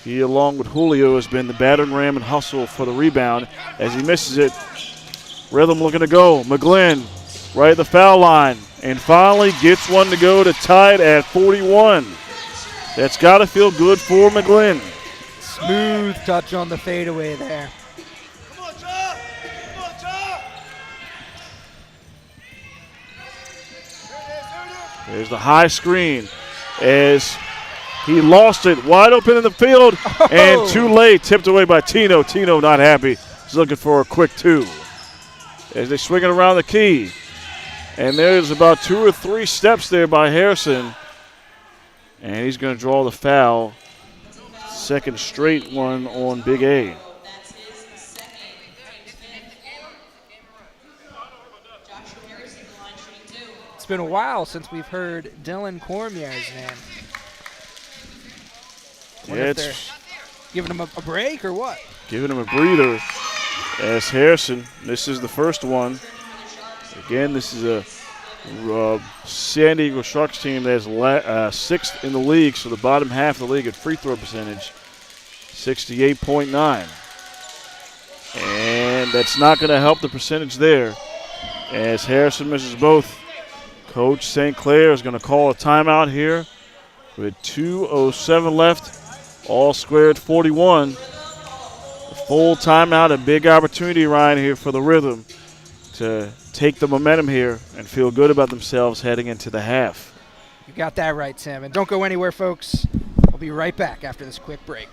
He, along with Julio, has been the battering ram and hustle for the rebound. As he misses it, Rhythm looking to go. McGlynn right at the foul line and finally gets one to go to tie it at 41. That's got to feel good for McGlynn. Smooth touch on the fadeaway there. There's the high screen. as he lost it wide open in the field, and too late, tipped away by Tino. Tino not happy. He's looking for a quick 2 as they swing it around the key. And there's about 2 or 3 steps there by Harrison, and he's going to draw the foul. Second straight one on Big A. It's been a while since we've heard Dylan Cormier's name. Wonder if they're giving him a break or what? Giving him a breather as Harrison. This is the first one. Again, this is a San Diego Sharks team that is 6th in the league, so the bottom half of the league at free throw percentage, 68.9. And that's not going to help the percentage there as Harrison misses both. Coach St. Clair is going to call a timeout here with 2:07 left. All squared 41. A full timeout, a big opportunity, Ryan, here for the Rhythm to take the momentum here and feel good about themselves heading into the half. You got that right, Tim. And don't go anywhere, folks. We'll be right back after this quick break.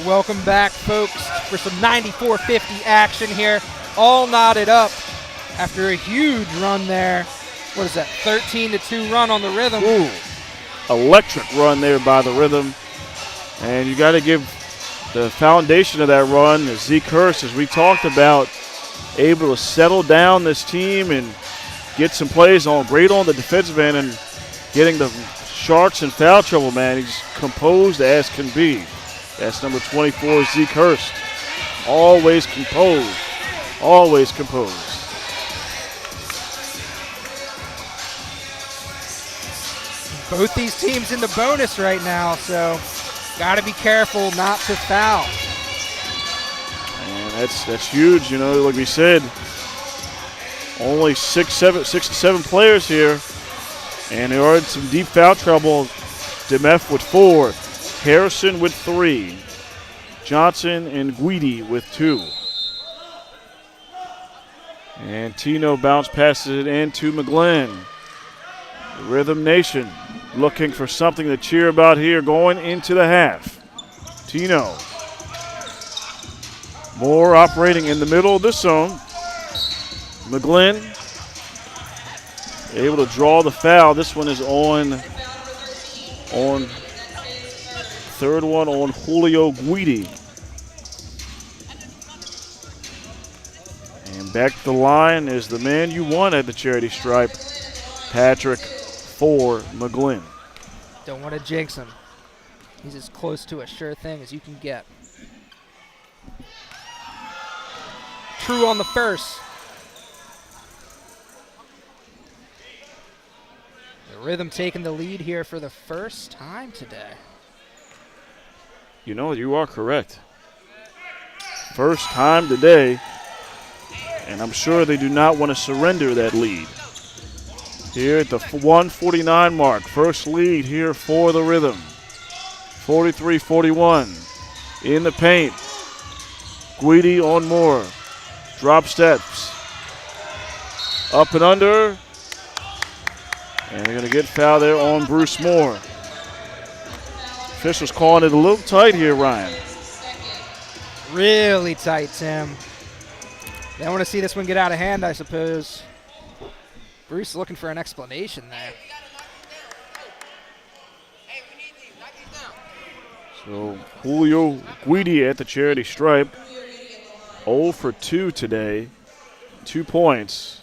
Welcome back, folks, for some 94-50 action here. All knotted up after a huge run there. What is that, 13-2 run on the Rhythm? Ooh, electric run there by the Rhythm. And you got to give the foundation of that run to Zeke Hurst, as we talked about, able to settle down this team and get some plays on great on the defensive end and getting the Sharks in foul trouble, man. He's composed as can be. That's number 24, Zeke Hurst. Always composed. Always composed. Both these teams in the bonus right now, so got to be careful not to foul. And that's huge, you know, like we said. Only six to seven players here, and they are in some deep foul trouble. Demeth with 4. Harrison with 3. Johnson and Guidi with 2. And Tino bounce passes it into McGlynn. The Rhythm Nation looking for something to cheer about here going into the half. Tino. Moore operating in the middle of the zone. McGlynn able to draw the foul. This one is on third one on Julio Guidi. And back to the line is the man you want at the charity stripe, Patrick for McGlynn. Don't want to jinx him. He's as close to a sure thing as you can get. True on the first. The Rhythm taking the lead here for the first time today. You know, you are correct. First time today, and I'm sure they do not want to surrender that lead. Here at the 149 mark, first lead here for the Rhythm. 43-41. In the paint. Guidi on Moore. Drop steps. Up and under. And they're going to get foul there on Bruce Moore. Officials calling it a little tight here, Ryan. Really tight, Tim. They want to see this one get out of hand, I suppose. Bruce looking for an explanation there. So Julio Guidi at the charity stripe. 0 for 2 today. 2 points.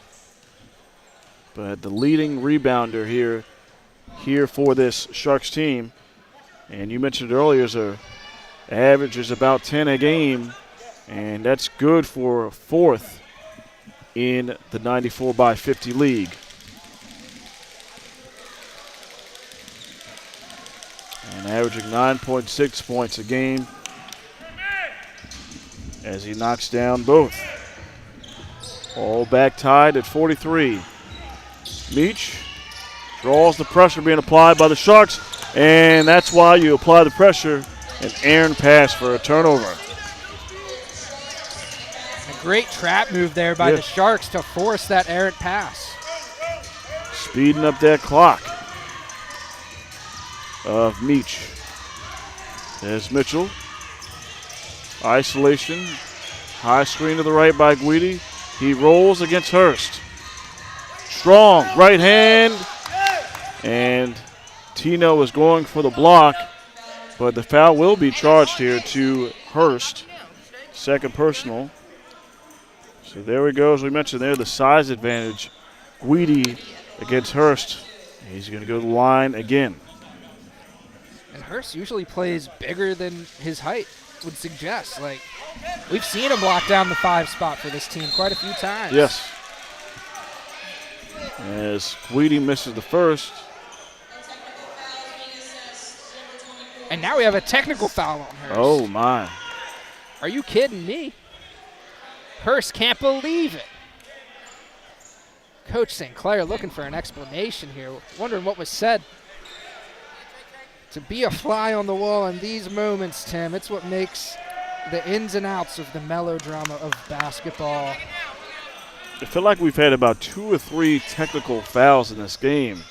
But the leading rebounder here for this Sharks team. And you mentioned earlier, average is about 10 a game. And that's good for 4th in the 94-by-50 league. And averaging 9.6 points a game as he knocks down both. All back tied at 43. Meach draws the pressure being applied by the Sharks, and that's why you apply the pressure. An errant pass for a turnover. A great trap move there by the Sharks to force that errant pass. Speeding up that clock of Meach. There's Mitchell. Isolation. High screen to the right by Guidi. He rolls against Hurst. Strong right hand. And Tino is going for the block. But the foul will be charged here to Hurst. Second personal. So there we go. As we mentioned there, the size advantage. Guidi against Hurst. He's going to go to the line again. And Hurst usually plays bigger than his height would suggest. Like, we've seen him lock down the 5 spot for this team quite a few times. Yes. As Guidi misses the first. And now we have a technical foul on Hurst. Oh, my. Are you kidding me? Hurst can't believe it. Coach St. Clair looking for an explanation here, wondering what was said. To be a fly on the wall in these moments, Tim, it's what makes the ins and outs of the melodrama of basketball. I feel like we've had about 2 or 3 technical fouls in this game.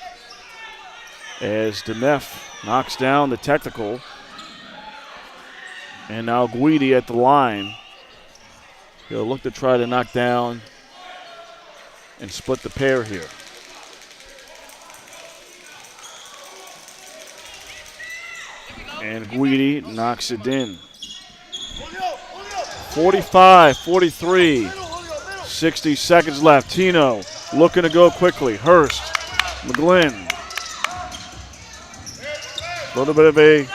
As Demef knocks down the technical. And now Guidi at the line. He'll look to try to knock down and split the pair here. And Guidi knocks it in. 45-43. 60 seconds left. Tino looking to go quickly. Hurst, McGlynn. A little bit of a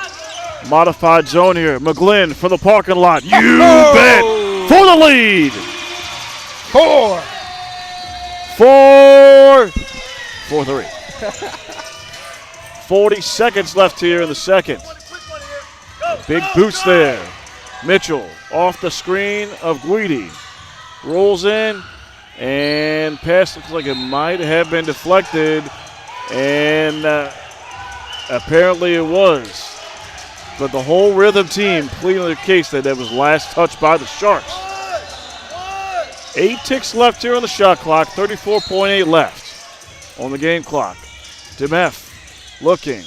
modified zone here. McGlynn for the parking lot. You bet. For the lead. 4-3. 40 seconds left here in the second. Big boots there. Mitchell off the screen of Guidi. Rolls in, and pass looks like it might have been deflected, and apparently it was. But the whole Rhythm team pleading the case that was last touched by the Sharks. 8 ticks left here on the shot clock, 34.8 left on the game clock. Demef looking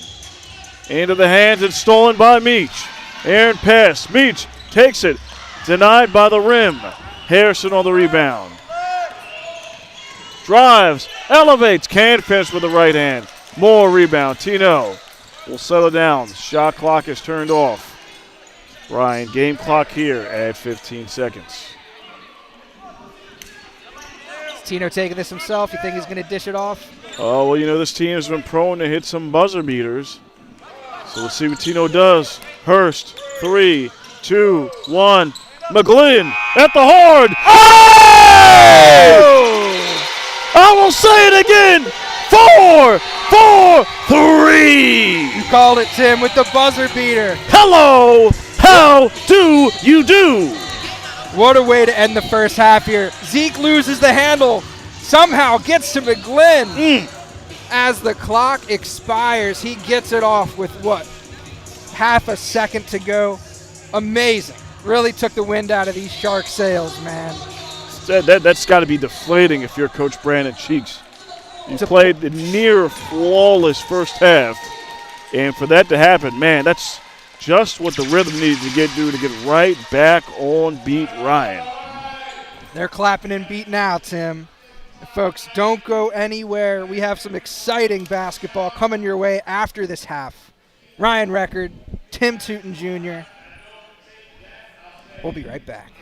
into the hands and stolen by Meach. Aaron pass. Meach takes it. Denied by the rim. Harrison on the rebound. Drives. Elevates. Can't finish with the right hand. More rebound. Tino will settle down. Shot clock is turned off. Ryan, game clock here at 15 seconds. Is Tino taking this himself? You think he's going to dish it off? Oh, well, you know, this team has been prone to hit some buzzer beaters. So let's see what Tino does. Hurst, 3, 2, 1. McGlynn at the horn. Oh! I will say it again. 4, 3. You called it, Tim, with the buzzer beater. Hello. How do you do? What a way to end the first half here. Zeke loses the handle. Somehow gets to McGlynn. As the clock expires, he gets it off with what? half a second to go. Amazing. Really took the wind out of these Shark sails, man. That's got to be deflating if you're Coach Brandon Cheeks. You played the near flawless first half, and for that to happen, man, that's just what the Rhythm needs to get right back on beat Ryan. They're clapping and beat now, Tim. Folks, don't go anywhere. We have some exciting basketball coming your way after this half. Ryan Record, Tim Tootin Jr. We'll be right back.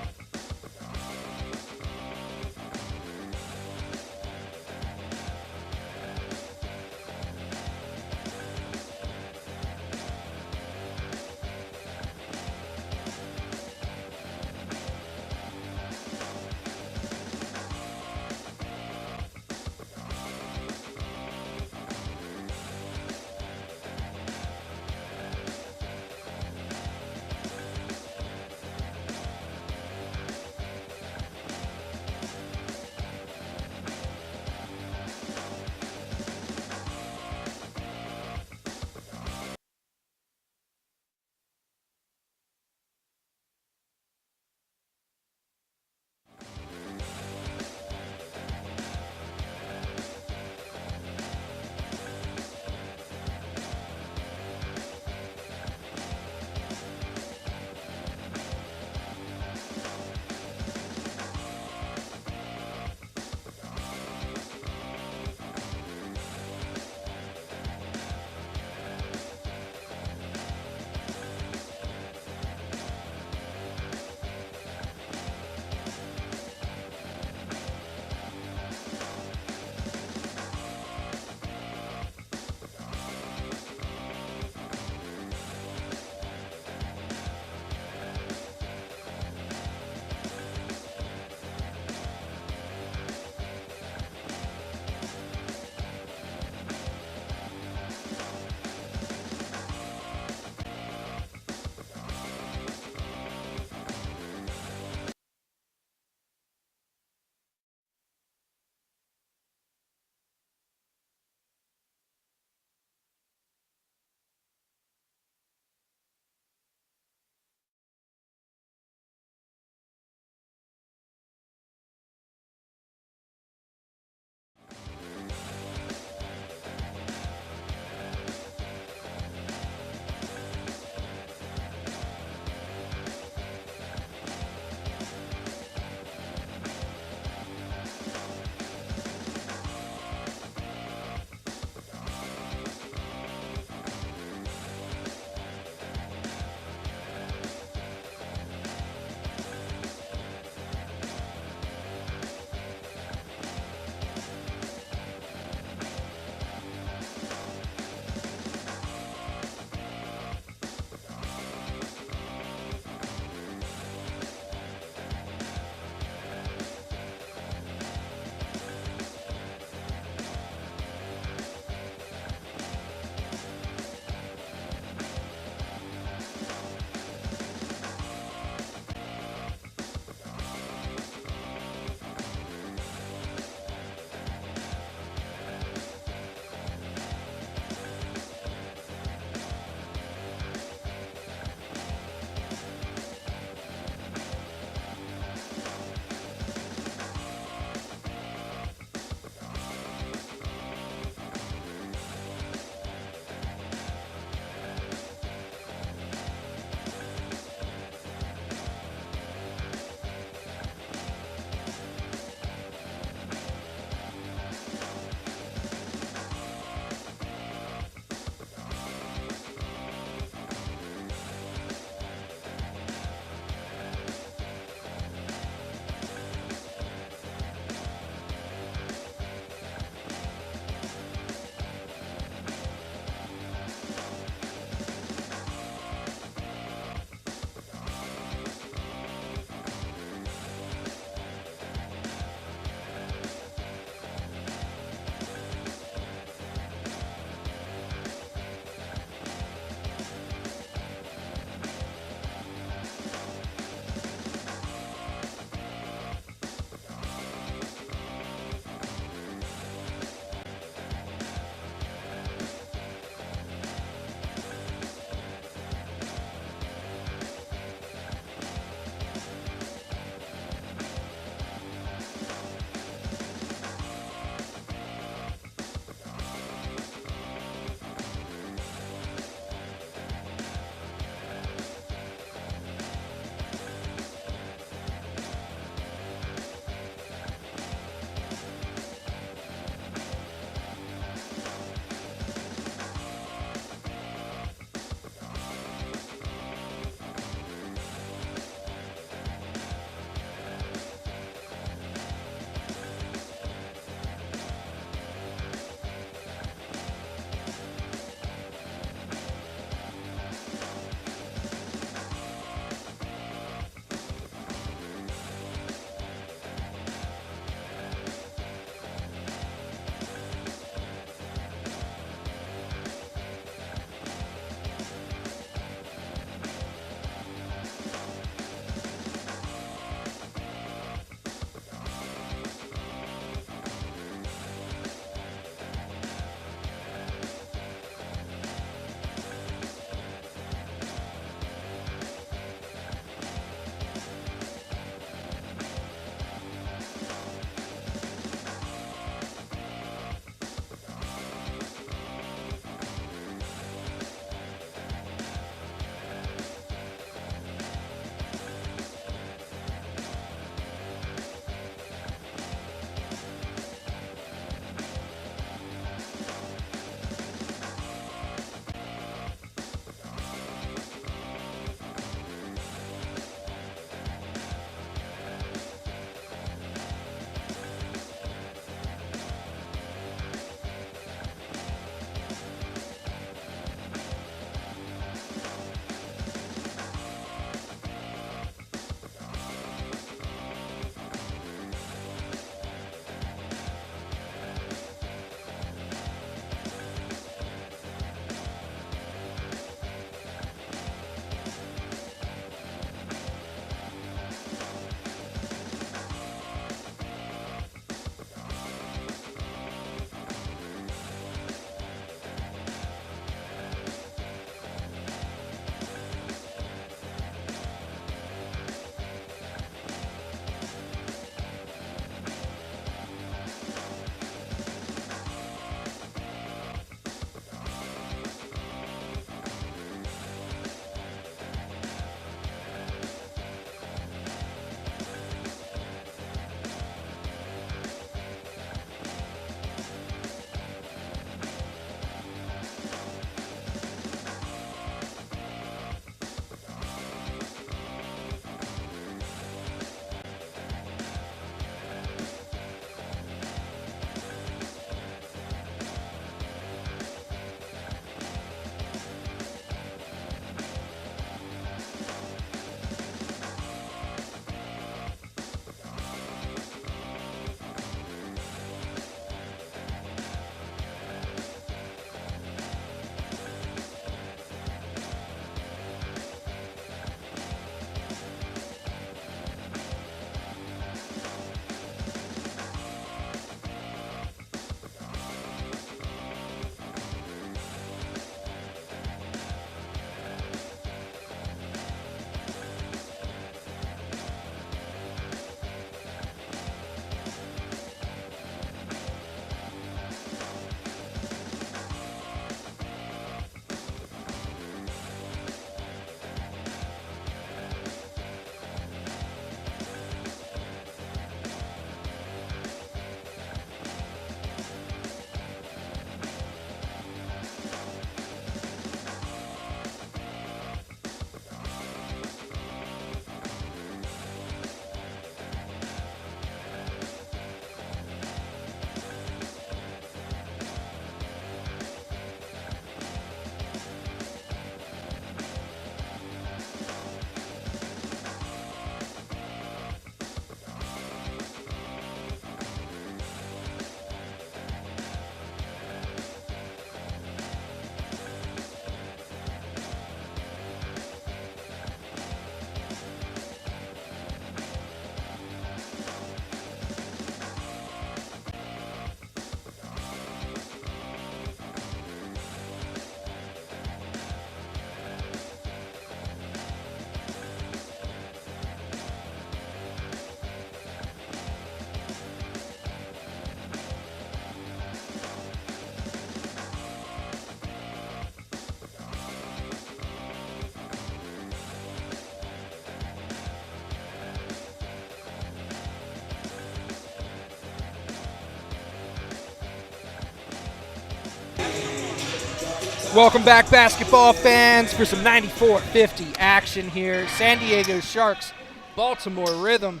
Welcome back, basketball fans, for some 94-50 action here. San Diego Sharks, Baltimore Rhythm.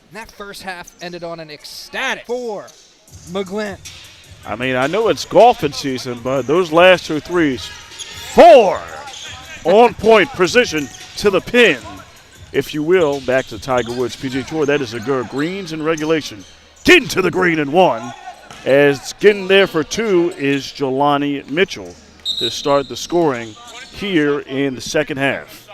And that first half ended on an ecstatic 4. McGlynn. I mean, I know it's golfing season, but those last 2 threes, 4 on point, precision to the pin, if you will. Back to Tiger Woods PGA Tour. That is a good greens in regulation. Getting to the green in 1. As getting there for 2 is Jelani Mitchell to start the scoring here in the second half.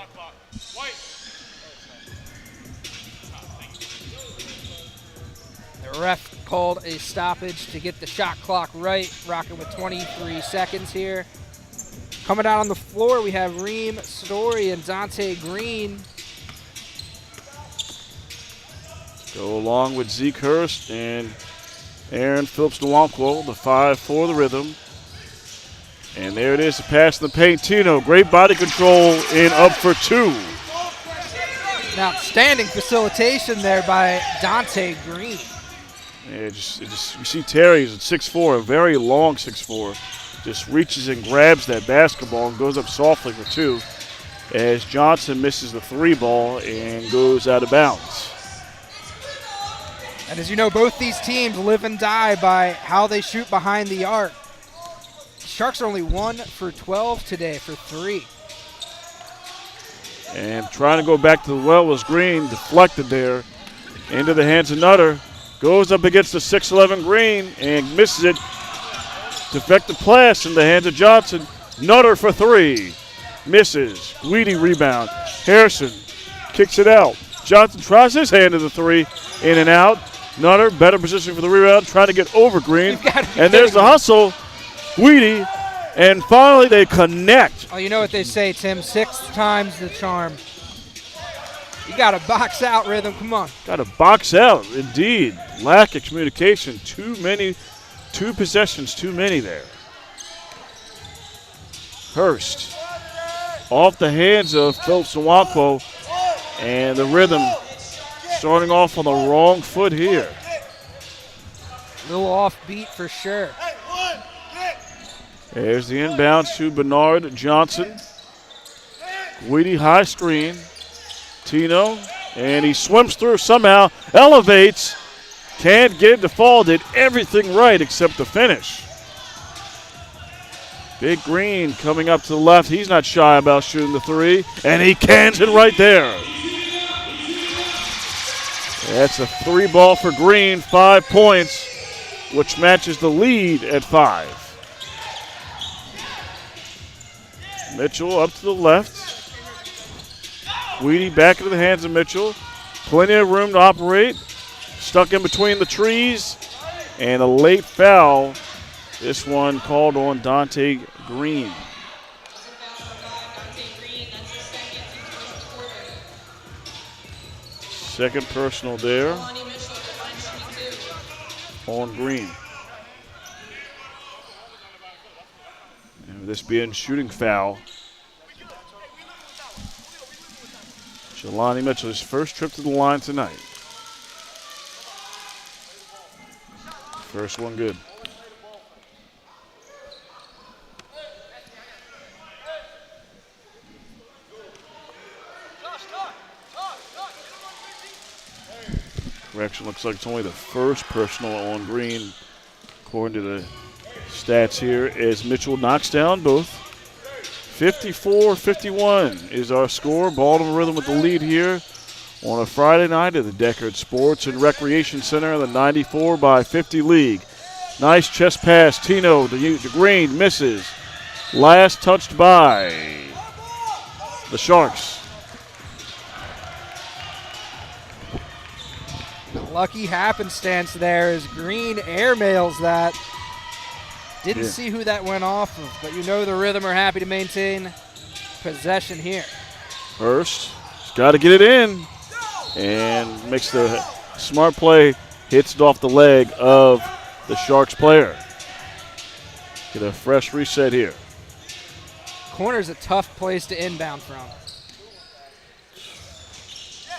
The ref called a stoppage to get the shot clock right, rocking with 23 seconds here. Coming out on the floor, we have Reem Story and Dante Green. Go along with Zeke Hurst and Aaron Phillips-Nwankwo, the 5 for the Rhythm. And there it is, the pass in the paint. Tino, great body control in up for 2. An outstanding facilitation there by Dante Green. Yeah, you see Terry's at 6'4", a very long 6'4", just reaches and grabs that basketball and goes up softly for 2 as Johnson misses the 3 ball and goes out of bounds. And as you know, both these teams live and die by how they shoot behind the arc. Sharks are only 1 for 12 today for 3. And trying to go back to the well was Green, deflected there into the hands of Nutter. Goes up against the 6'11 Green and misses it. Deflected pass in the hands of Johnson. Nutter for 3. Misses. Guidi rebound. Harrison kicks it out. Johnson tries his hand to the 3. In and out. Nutter, better position for the rebound, trying to get over Green. And there's the hustle. Guidi. And finally they connect. Oh, you know what they say, Tim. 6 times the charm. You got to box out, Rhythm. Come on. Got to box out, indeed. Lack of communication. 2 possessions too many there. Hurst off the hands of Phillips-Nwankwo, and the Rhythm starting off on the wrong foot here. A little offbeat for sure. There's the inbound to Bernard Johnson. Guidi high screen. Tino, and he swims through somehow, elevates, can't get it to fall, did everything right except the finish. Big Green coming up to the left. He's not shy about shooting the 3, and he cans it right there. That's a 3 ball for Green, 5 points, which matches the lead at 5. Mitchell up to the left. Guidi back into the hands of Mitchell. Plenty of room to operate. Stuck in between the trees. And a late foul. This one called on Dante Green. Second personal there on Green. And this being shooting foul. Jelani Mitchell, his first trip to the line tonight. First one good. Correction, looks like it's only the first personal on Green, according to the stats here, as Mitchell knocks down both. 54-51 is our score. Baltimore Rhythm with the lead here on a Friday night at the Deckard Sports and Recreation Center in the 94-by-50 league. Nice chest pass. Tino to Green, misses. Last touched by the Sharks. Lucky happenstance there as Green airmails that. Didn't see who that went off of, but you know the Rhythm are happy to maintain possession here. Hurst has got to get it in and makes the smart play, hits it off the leg of the Sharks player. Get a fresh reset here. Corner's a tough place to inbound from.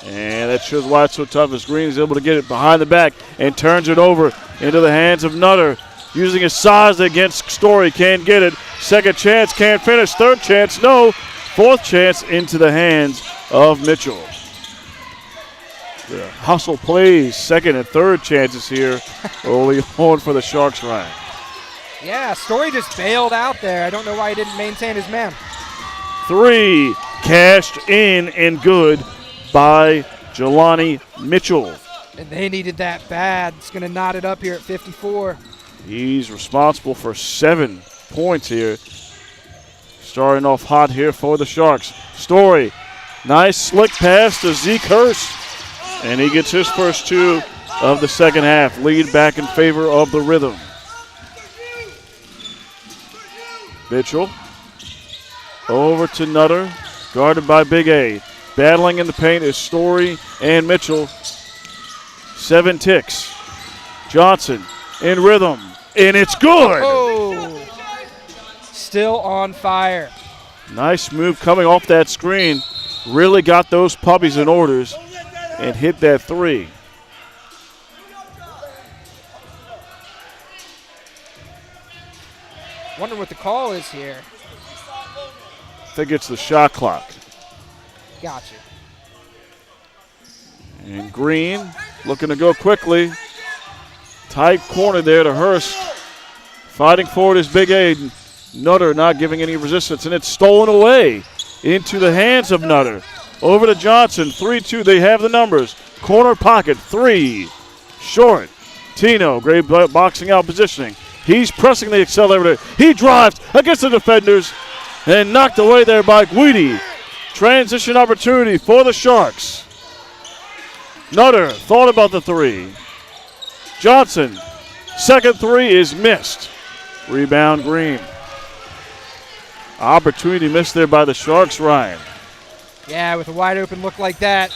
And that shows why it's so tough as Green is able to get it behind the back and turns it over into the hands of Nutter. Using his size against Story, can't get it. Second chance, can't finish. Third chance, no. Fourth chance into the hands of Mitchell. The hustle plays, second and third chances here early on for the Sharks, Ryan. Yeah, Story just bailed out there. I don't know why he didn't maintain his man. Three, cashed in and good by Jelani Mitchell. And they needed that bad. It's going to knot it up here at 54. He's responsible for 7 points here. Starting off hot here for the Sharks. Story, nice slick pass to Zeke Hurst. And he gets his first 2 of the second half. Lead back in favor of the Rhythm. Mitchell over to Nutter, guarded by Big A. Battling in the paint is Story and Mitchell. 7 ticks. Johnson in rhythm, and it's good. Oh, still on fire. Nice move coming off that screen. Really got those puppies in orders and hit that 3. Wonder what the call is here. I think it's the shot clock. Gotcha. And Green looking to go quickly. Tight corner there to Hurst. Fighting for it is Big A. Nutter not giving any resistance, and it's stolen away into the hands of Nutter. Over to Johnson, 3-2, they have the numbers. Corner pocket, 3. Short. Tino, great boxing out positioning. He's pressing the accelerator. He drives against the defenders and knocked away there by Guidi. Transition opportunity for the Sharks. Nutter thought about the 3. Johnson, second 3 is missed. Rebound Green. Opportunity missed there by the Sharks, Ryan. Yeah, with a wide open look like that,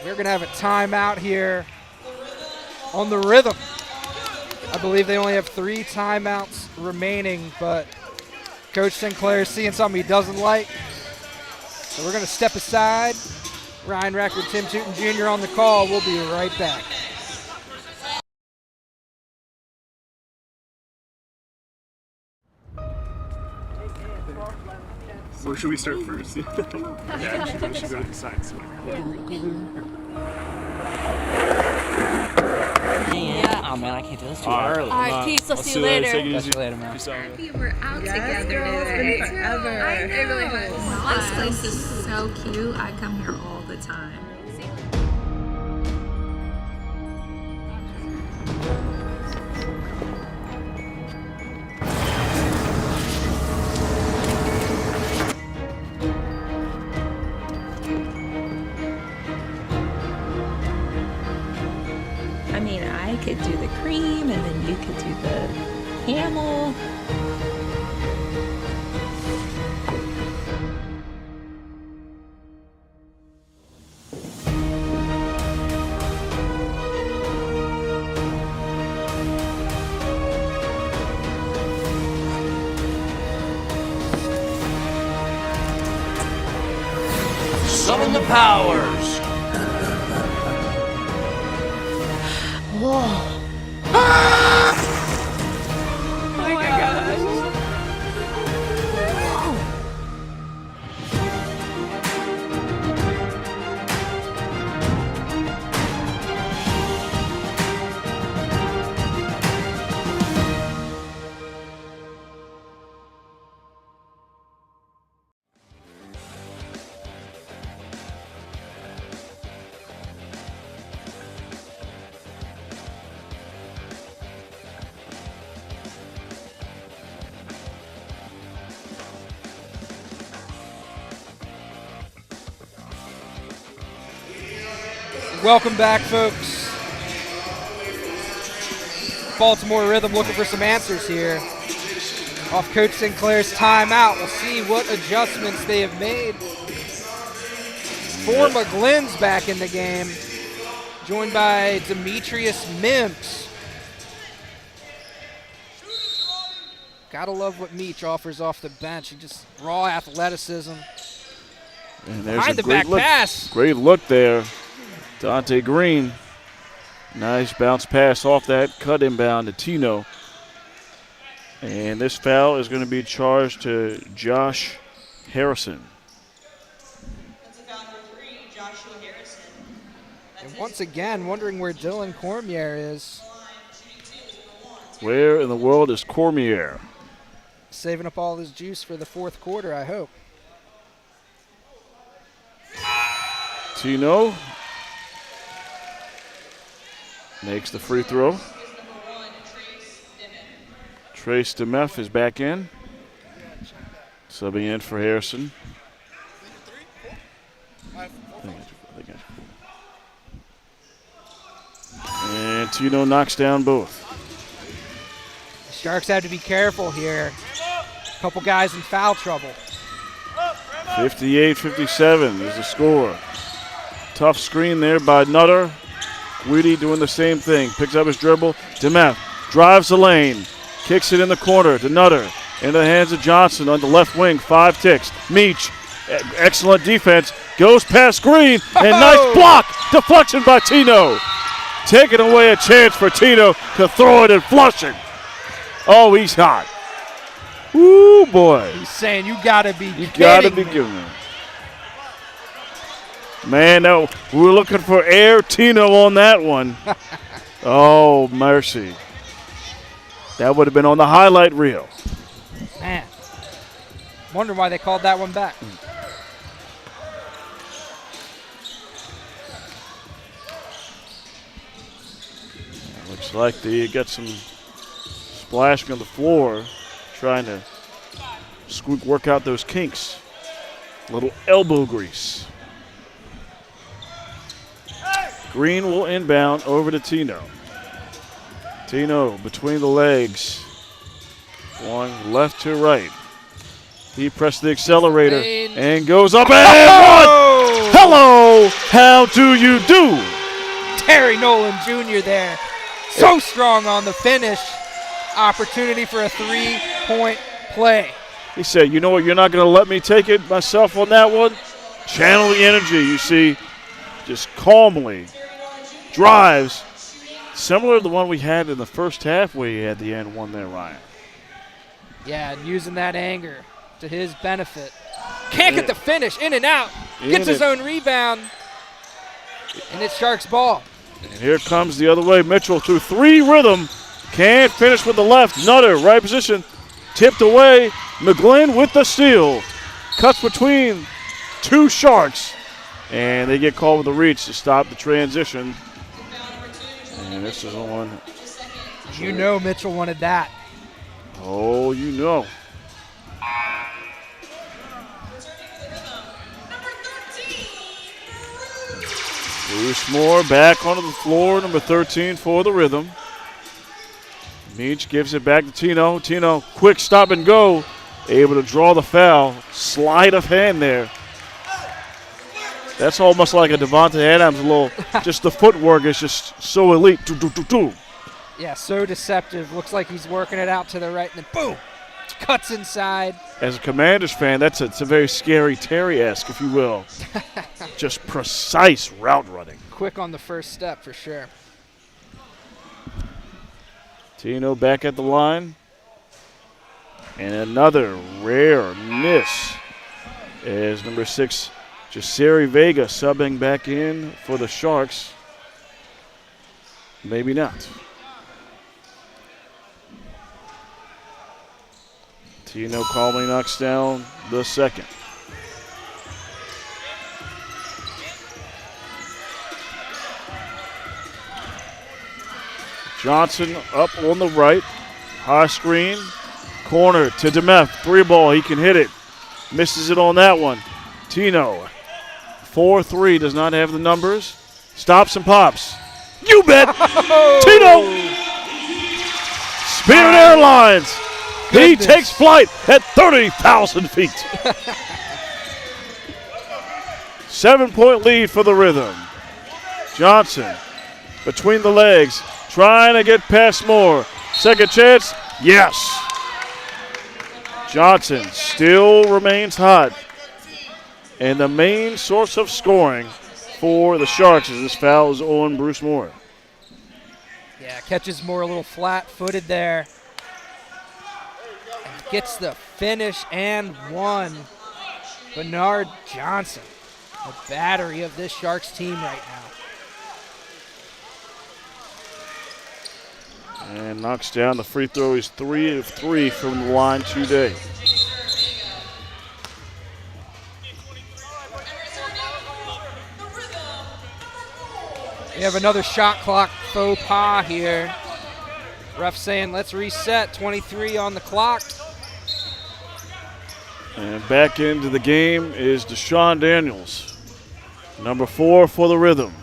we're going to have a timeout here on the Rhythm. I believe they only have 3 timeouts remaining, but Coach Sinclair is seeing something he doesn't like. So we're going to step aside. Ryan Record, Tim Tootin Jr. on the call. We'll be right back. Where should we start first? Yeah, we should go inside. Yeah. Oh man, I can't do this too early. All right, peace. I'll see you later. Take it easy. Later, man. We were out together today. It's been forever. I know. It really has. This place is so cute. I come here all the time. I mean, I could do the cream, and then you could do the camel. Summon the powers. Whoa. Oh my gosh. Welcome back, folks. Baltimore Rhythm looking for some answers here. Off Coach Sinclair's timeout. We'll see what adjustments they have made. Four McGlynn's back in the game, joined by Demetrius Mims. Gotta love what Meach offers off the bench. He just raw athleticism. And there's Behind a the back great look, pass. great look there. Dante Green. Nice bounce pass off that cut inbound to Tino. And this foul is going to be charged to Josh Harrison. And once again, wondering where Dylan Cormier is. Where in the world is Cormier? Saving up all his juice for the fourth quarter, I hope. Tino makes the free throw. Trace DeMeff is back in. Subbing in for Harrison. And Tino knocks down both. The Sharks have to be careful here. A couple guys in foul trouble. 58-57 is the score. Tough screen there by Nutter. Weedy doing the same thing. Picks up his dribble. DeMeff drives the lane. Kicks it in the corner to Nutter. Into the hands of Johnson on the left wing. 5 ticks. Meach, excellent defense. Goes past Green. And nice block. Deflection by Tino. Taking away a chance for Tino to throw it and flush it. Oh, he's hot. Woo, boy. He's saying you gotta be kidding me. You gotta be kidding me. Man, no, we were looking for Air Tino on that one. Oh, mercy. That would have been on the highlight reel. Man, wonder why they called that one back. Looks like they got some splashing on the floor, trying to work out those kinks. A little elbow grease. Green will inbound over to Tino. Tino between the legs. Going left to right. He pressed the accelerator and goes up and one. Hello, how do you do? Terry Nolan Jr. there. So strong on the finish. Opportunity for a 3-point play. He said, you know what, you're not going to let me take it myself on that one? Channel the energy, you see. Just calmly drives. Similar to the one we had in the first half where he had the end one there, Ryan. Yeah, and using that anger to his benefit. Can't get the finish, in and out. Gets his own rebound. And it's Sharks ball. And here comes the other way. Mitchell through 3 rhythm. Can't finish with the left. Nutter, right position. Tipped away. McGlynn with the steal. Cuts between 2 Sharks. And they get called with a reach to stop the transition. And this is on. You know Mitchell wanted that. Oh, you know. Bruce Moore back onto the floor, number 13 for the rhythm. Meach gives it back to Tino. Tino, quick stop and go. Able to draw the foul. Sleight of hand there. That's almost like a Devontae Adams little, just the footwork is just so elite. Yeah, so deceptive. Looks like he's working it out to the right, and then boom, cuts inside. As a Commanders fan, it's a very scary Terry-esque, if you will. Just precise route running. Quick on the first step for sure. Tino back at the line. And another rare miss as number 6, Jasiri Vega subbing back in for the Sharks. Maybe not. Tino calmly knocks down the second. Johnson up on the right. High screen. Corner to DeMeff. 3 ball. He can hit it. Misses it on that one. Tino. 4-3. Does not have the numbers. Stops and pops. You bet. Tino. Spirit Airlines. He takes flight at 30,000 feet. 7-point lead for the Rhythm. Johnson between the legs. Trying to get past Moore. Second chance. Yes. Johnson still remains hot. And the main source of scoring for the Sharks as this foul is on Bruce Moore. Yeah, catches Moore a little flat-footed there. gets the finish and one. Bernard Johnson, the battery of this Sharks team right now. And knocks down the free throw. He's 3 of 3 from the line today. We have another shot clock faux pas here. Ref saying let's reset, 23 on the clock. And back into the game is Deshaun Daniels, number 4 for the Rhythm.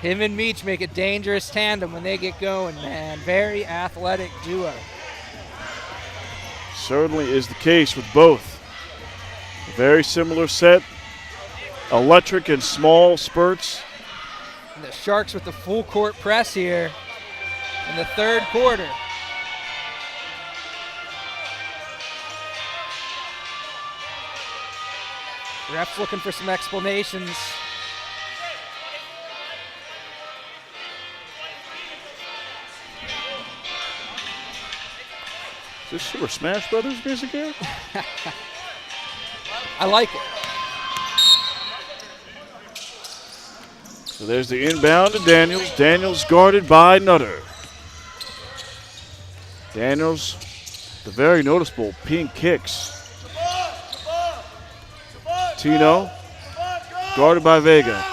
Him and Meach make a dangerous tandem when they get going, man. Very athletic duo. Certainly is the case with both. A very similar set, electric and small spurts. And the Sharks with the full court press here in the third quarter. Ref's looking for some explanations. Is this Super Smash Brothers music here? I like it. So there's the inbound to Daniels. Daniels guarded by Nutter. Daniels, the very noticeable pink kicks. Tino, guarded by Vega.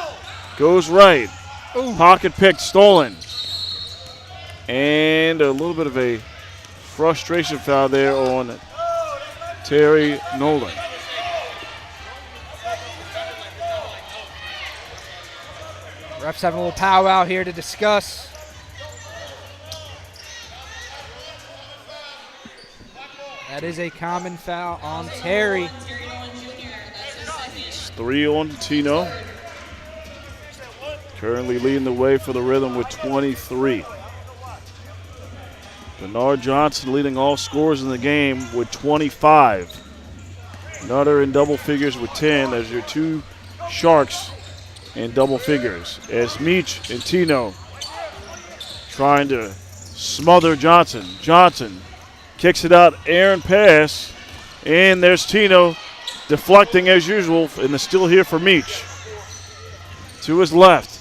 Goes right. Ooh. Pocket picked, stolen. And a little bit of a frustration foul there on Terry Nolan. Refs having a little powwow here to discuss. That is a common foul on Terry. It's 3 on Tino. Currently leading the way for the Rhythm with 23. Bernard Johnson leading all scorers in the game with 25. Nutter in double figures with 10. There's your two Sharks in double figures. As Meach and Tino trying to smother Johnson. Johnson kicks it out, errant pass, and there's Tino deflecting as usual, and it's still here for Meach. To his left.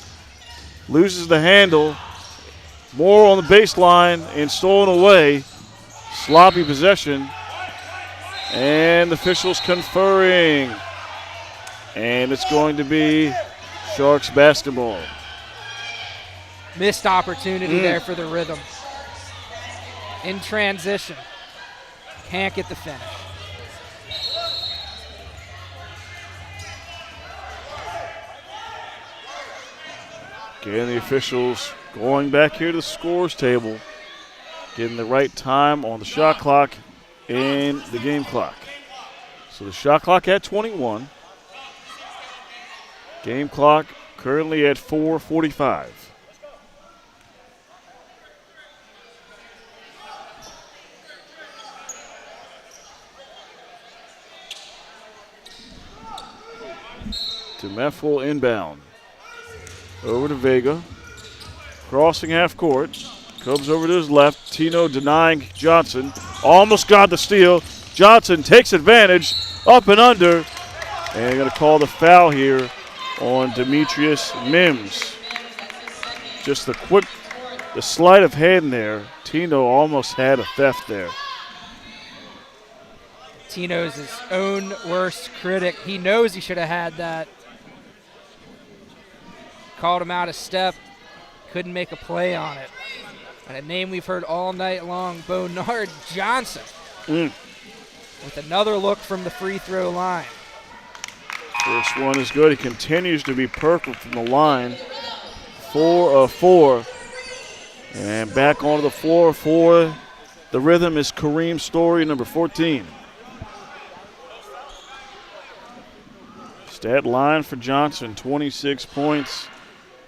Loses the handle. More on the baseline and stolen away. Sloppy possession. And the officials conferring. And it's going to be Sharks basketball. Missed opportunity there for the Rhythm. In transition. Can't get the finish. Again, the officials going back here to the scores table, getting the right time on the shot clock and the game clock. So the shot clock at 21. Game clock currently at 4:45. DeMeffel inbound. Over to Vega. Crossing half court. Comes over to his left. Tino denying Johnson. Almost got the steal. Johnson takes advantage. Up and under. And they're going to call the foul here on Demetrius Mims. Just the sleight of hand there. Tino almost had a theft there. Tino's his own worst critic. He knows he should have had that. Called him out of step. Couldn't make a play on it. And a name we've heard all night long, Bernard Johnson. With another look from the free throw line. First one is good. He continues to be perfect from the line. 4 of 4. And back onto the floor for the Rhythm is Kareem Story, number 14. Stat line for Johnson, 26 points,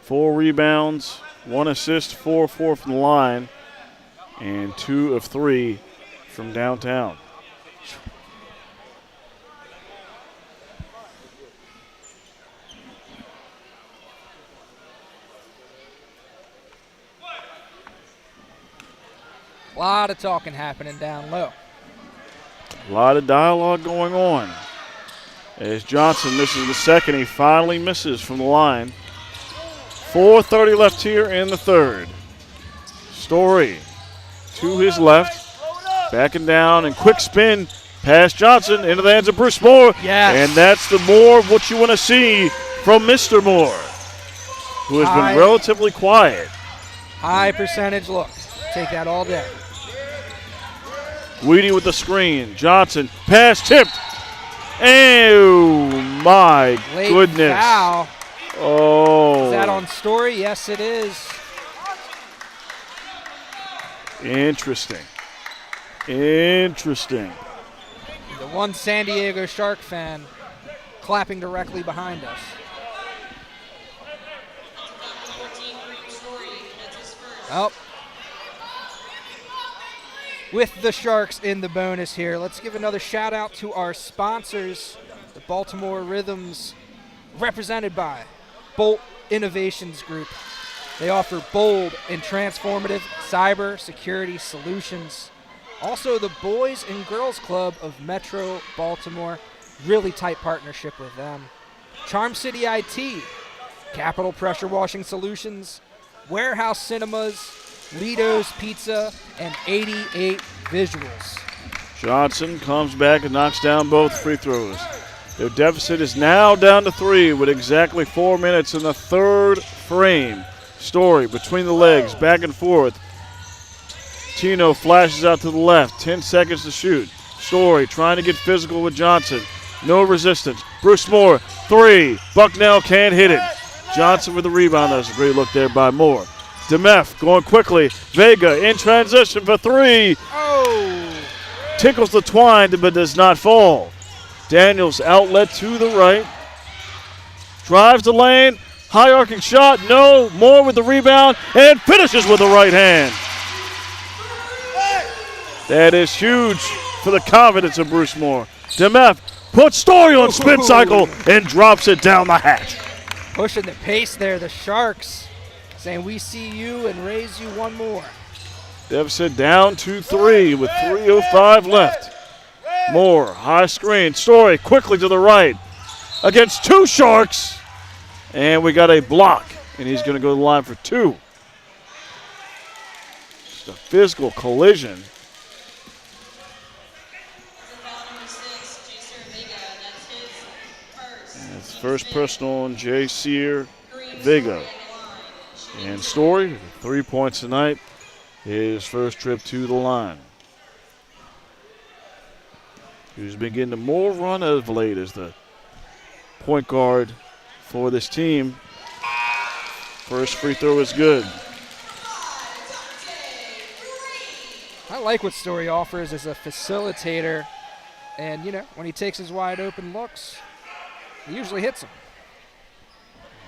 4 rebounds, 1 assist, 4 of 4 from the line, and 2 of 3 from downtown. A lot of talking happening down low. A lot of dialogue going on. As Johnson misses the second, he finally misses from the line. 4:30 left here in the third. Story to his left, backing down and quick spin past Johnson into the hands of Bruce Moore. Yes. And that's the more of what you want to see from Mr. Moore, who has been relatively quiet. High percentage look. Take that all day. Weedy with the screen. Johnson, pass tipped. Oh, my Late goodness. foul. Oh. Is that on Story? Yes, it is. Interesting. Interesting. The one San Diego Shark fan clapping directly behind us. Oh. With the Sharks in the bonus here, let's give another shout out to our sponsors, the Baltimore Rhythms, represented by Bolt Innovations Group. They offer bold and transformative cyber security solutions. Also, the Boys and Girls Club of Metro Baltimore, really tight partnership with them. Charm City IT, Capital Pressure Washing Solutions, Warehouse Cinemas, Lido's Pizza, and 88 Visuals. Johnson comes back and knocks down both free throws. Their deficit is now down to 3 with exactly 4 minutes in the third frame. Story between the legs, back and forth. Tino flashes out to the left, 10 seconds to shoot. Story trying to get physical with Johnson. No resistance. Bruce Moore, 3. Bucknell can't hit it. Johnson with the rebound. That's a great look there by Moore. Demeth going quickly. Vega in transition for 3. Oh! Tickles the twine but does not fall. Daniels outlet to the right. Drives the lane. High arcing shot. No. Moore with the rebound and finishes with the right hand. That is huge for the confidence of Bruce Moore. Demeth puts Story on spin cycle and drops it down the hatch. Pushing the pace there, the Sharks saying we see you and raise you one more. Deficit down to 3 with 3:05 left. Moore, high screen. Story quickly to the right against 2 Sharks. And we got a block, and he's going to go to the line for 2. Just a physical collision. And it's first personal on Jay Sear Vega. And Story, 3 points tonight, his first trip to the line. Who's been getting more run of late as the point guard for this team. First free throw is good. I like what Story offers as a facilitator. And, you know, when he takes his wide open looks, he usually hits them.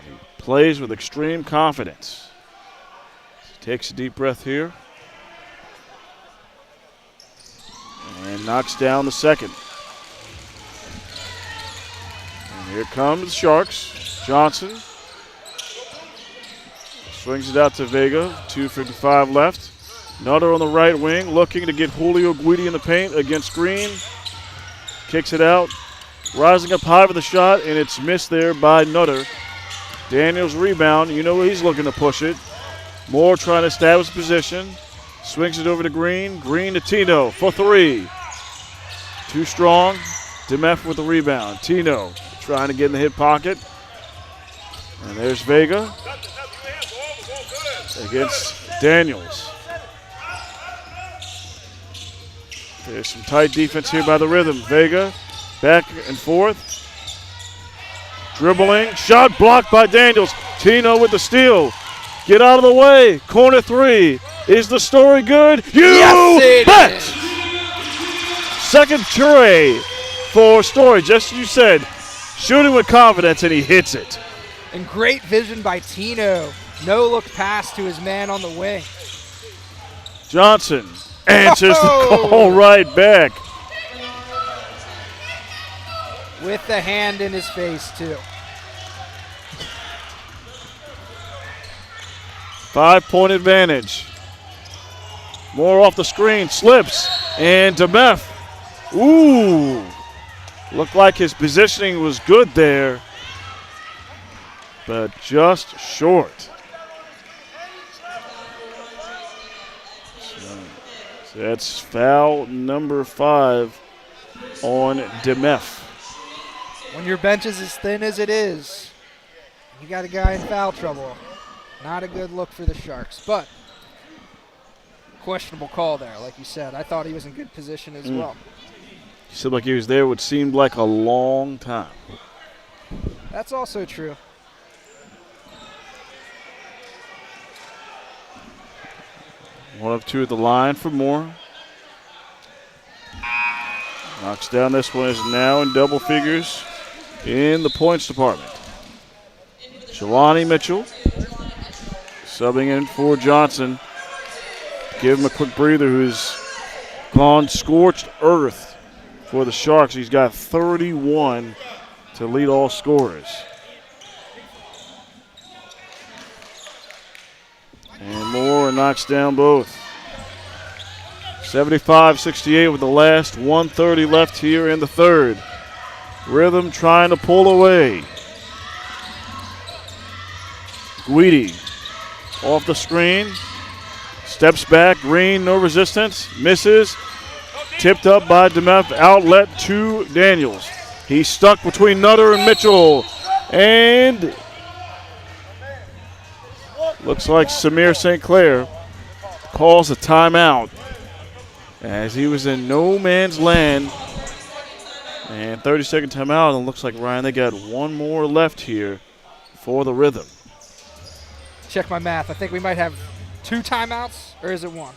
He plays with extreme confidence. Takes a deep breath here. And knocks down the second. And here comes the Sharks. Johnson swings it out to Vega. 2:55 left. Nutter on the right wing, looking to get Julio Guidi in the paint against Green. Kicks it out. Rising up high for the shot, and it's missed there by Nutter. Daniels rebound. You know he's looking to push it. Moore trying to establish position. Swings it over to Green. Green to Tino for 3. Too strong. Demeth with the rebound. Tino trying to get in the hip pocket. And there's Vega against Daniels. There's some tight defense here by the Rhythm. Vega back and forth. Dribbling. Shot blocked by Daniels. Tino with the steal. Get out of the way. Corner 3. Is the Story good? You bet! Second tray for Story. Just as you said, shooting with confidence, and he hits it. And great vision by Tino. No look pass to his man on the wing. Johnson answers the call right back. With the hand in his face, too. 5-point advantage. Moore off the screen, slips, and DeMeth. Ooh. Looked like his positioning was good there, but just short. So that's foul number 5 on DeMeth. When your bench is as thin as it is, you got a guy in foul trouble. Not a good look for the Sharks, but questionable call there, like you said. I thought he was in good position as well. He seemed like he was there what seemed like a long time. That's also true. One of 2 at the line for Moore. Knocks down this one, is now in double figures in the points department. Jelani Mitchell subbing in for Johnson. Give him a quick breather, who's gone scorched earth for the Sharks. He's got 31 to lead all scorers. And Moore knocks down both. 75-68 with the last 1:30 left here in the third. Rhythm trying to pull away. Guidi off the screen. Steps back. Green, no resistance. Misses. Tipped up by DeMeth. Outlet to Daniels. He's stuck between Nutter and Mitchell. And looks like Samir St. Clair calls a timeout as he was in no man's land. And 30-second timeout, and looks like, Ryan, they got one more left here for the Rhythm. Check my math. I think we might have 2 timeouts, or is it 1?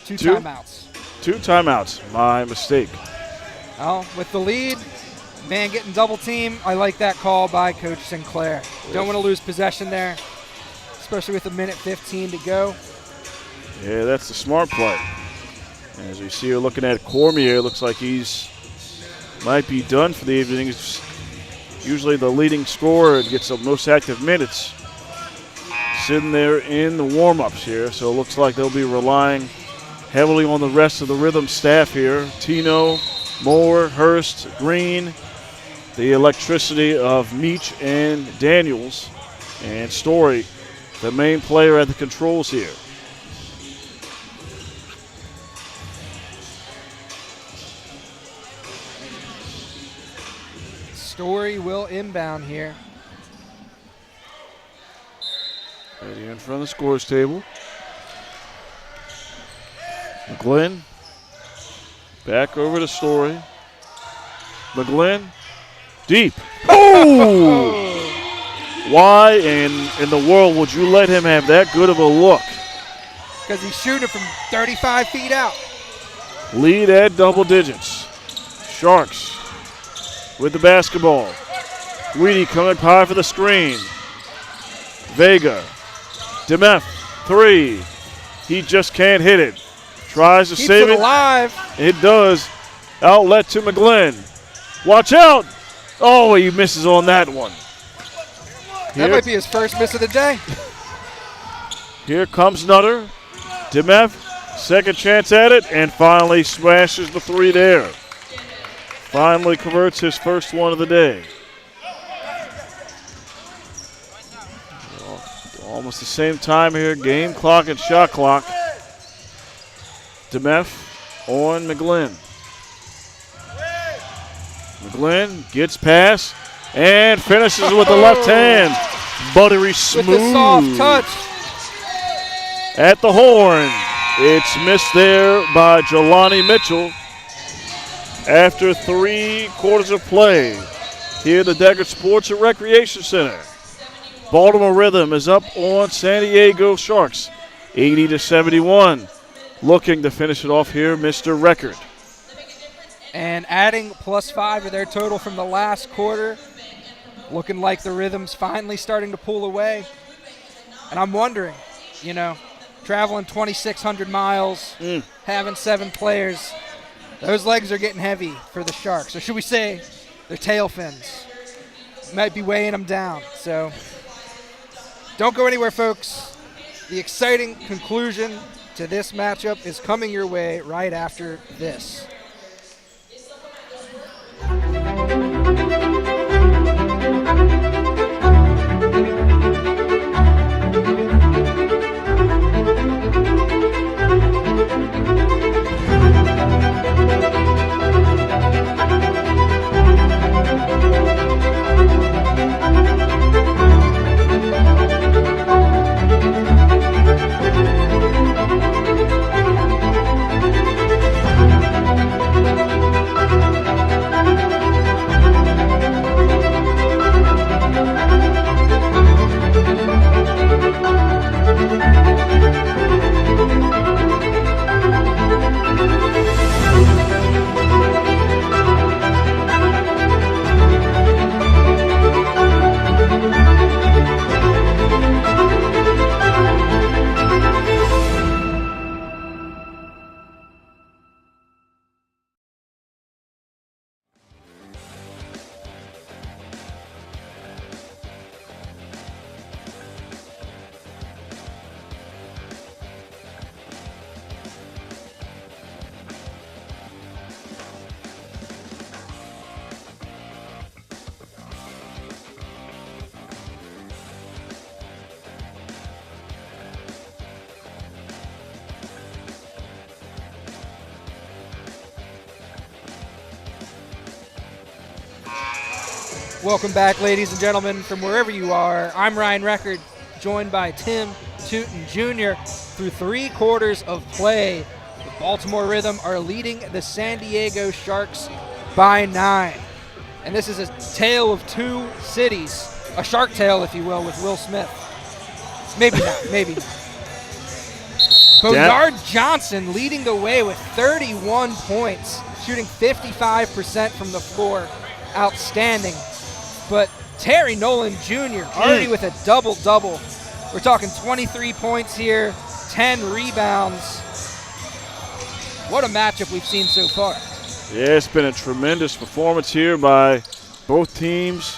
Two timeouts. 2 timeouts. My mistake. Well, with the lead, man getting double team, I like that call by Coach Sinclair. Don't want to lose possession there, especially with 1:15 to go. Yeah, that's the smart play. As we see here looking at Cormier, looks like he's might be done for the evening. He's usually the leading scorer, gets the most active minutes. Sitting there in the warm-ups here, so it looks like they'll be relying heavily on the rest of the Rhythm staff here. Tino, Moore, Hurst, Green, the electricity of Meach and Daniels, and Story, the main player at the controls here. Story will inbound here. Right here in front of the scores table. McGlynn back over to Story. McGlynn deep. Oh! Why in the world would you let him have that good of a look? Because he's shooting from 35 feet out. Lead at double digits. Sharks with the basketball. Weedy coming high for the screen. Vega. DeMeth, 3. He just can't hit it. Tries to Keeps save it. Alive. It does. Outlet to McGlynn. Watch out. Oh, he misses on that one. That might be his first miss of the day. Here comes Nutter. DeMeth, second chance at it, and finally smashes the 3 there. Finally converts his first one of the day. Almost the same time here, game clock and shot clock. DeMeth on McGlynn. McGlynn gets past and finishes with the left hand. Buttery smooth. With the soft touch. At the horn. It's missed there by Jelani Mitchell. After 3 quarters of play here at the Deckard Sports and Recreation Center. Baltimore Rhythm is up on San Diego Sharks, 80-71. Looking to finish it off here, Mr. Record. And adding +5 to their total from the last quarter. Looking like the Rhythm's finally starting to pull away. And I'm wondering, traveling 2,600 miles, having 7 players, those legs are getting heavy for the Sharks. Or should we say their tail fins might be weighing them down. So don't go anywhere, folks. The exciting conclusion to this matchup is coming your way right after this. Welcome back, ladies and gentlemen, from wherever you are. I'm Ryan Record, joined by Tim Tootin Jr. Through 3 quarters of play, the Baltimore Rhythm are leading the San Diego Sharks by 9. And this is a tale of 2 cities, a shark tale, if you will, with Will Smith. Maybe not, maybe not. Bernard Johnson leading the way with 31 points, shooting 55% from the floor. Outstanding. But Terry Nolan Jr. already with a double-double. We're talking 23 points here, 10 rebounds. What a matchup we've seen so far. Yeah, it's been a tremendous performance here by both teams.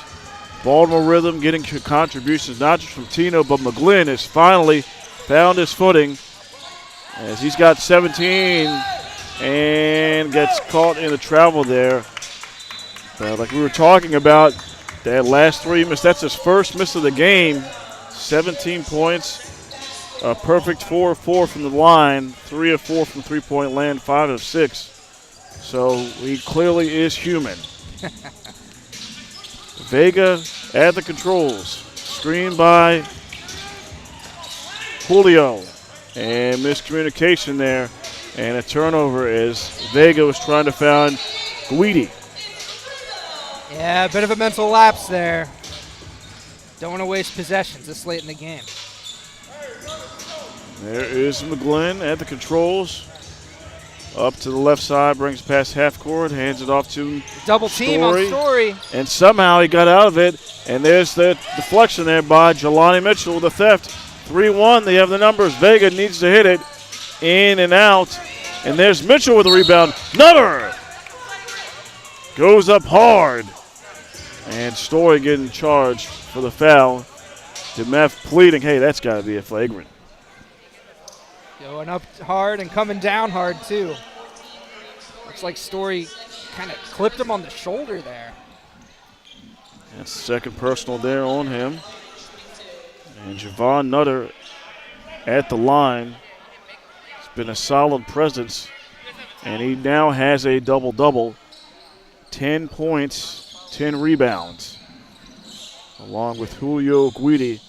Baltimore Rhythm getting contributions not just from Tino, but McGlynn has finally found his footing as he's got 17 and gets caught in the travel there. But like we were talking about, that last 3 miss, that's his first miss of the game. 17 points, a perfect 4 of 4 from the line, 3 of 4 from three-point land, 5 of 6. So he clearly is human. Vega at the controls, screened by Julio, and miscommunication there, and a turnover as Vega was trying to find Guidi. Yeah, a bit of a mental lapse there. Don't want to waste possessions this late in the game. There is McGlynn at the controls. Up to the left side, brings past half court, hands it off to double team on Story. And somehow he got out of it. And there's the deflection there by Jelani Mitchell, the theft. 3-1, they have the numbers. Vega needs to hit it. In and out. And there's Mitchell with the rebound. Nutter goes up hard. And Story getting charged for the foul. DeMeff pleading, hey, that's got to be a flagrant. Going up hard and coming down hard, too. Looks like Story kind of clipped him on the shoulder there. That's the second personal there on him. And Javon Nutter at the line. It's been a solid presence. And he now has a double-double. 10 points. 10 rebounds, along with Julio Guidi,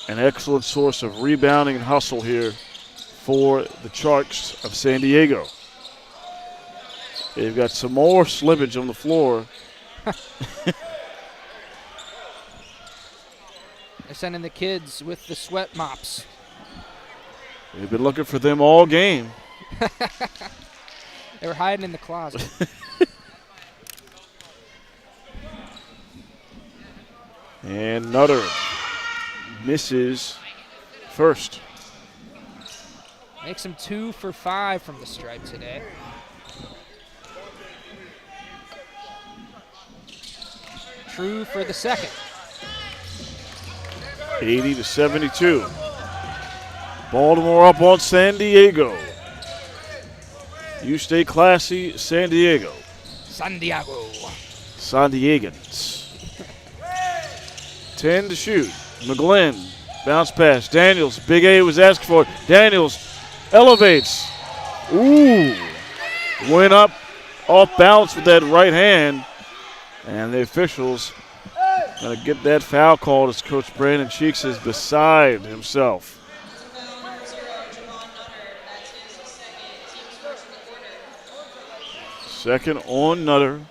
an excellent source of rebounding and hustle here for the Sharks of San Diego. They've got some more slippage on the floor. They're sending the kids with the sweat mops. We've been looking for them all game. They were hiding in the closet. And Nutter misses first. Makes him 2 for 5 from the stripe today. True for the second. 80-72. Baltimore up on San Diego. You stay classy, San Diego. San Diego. San Diegans. 10 to shoot. McGlynn, bounce pass. Daniels, Big A was asking for it. Daniels elevates. Ooh. Went up, off balance with that right hand. And the officials going to get that foul called as Coach Brandon Cheeks is beside himself. Second on Nutter.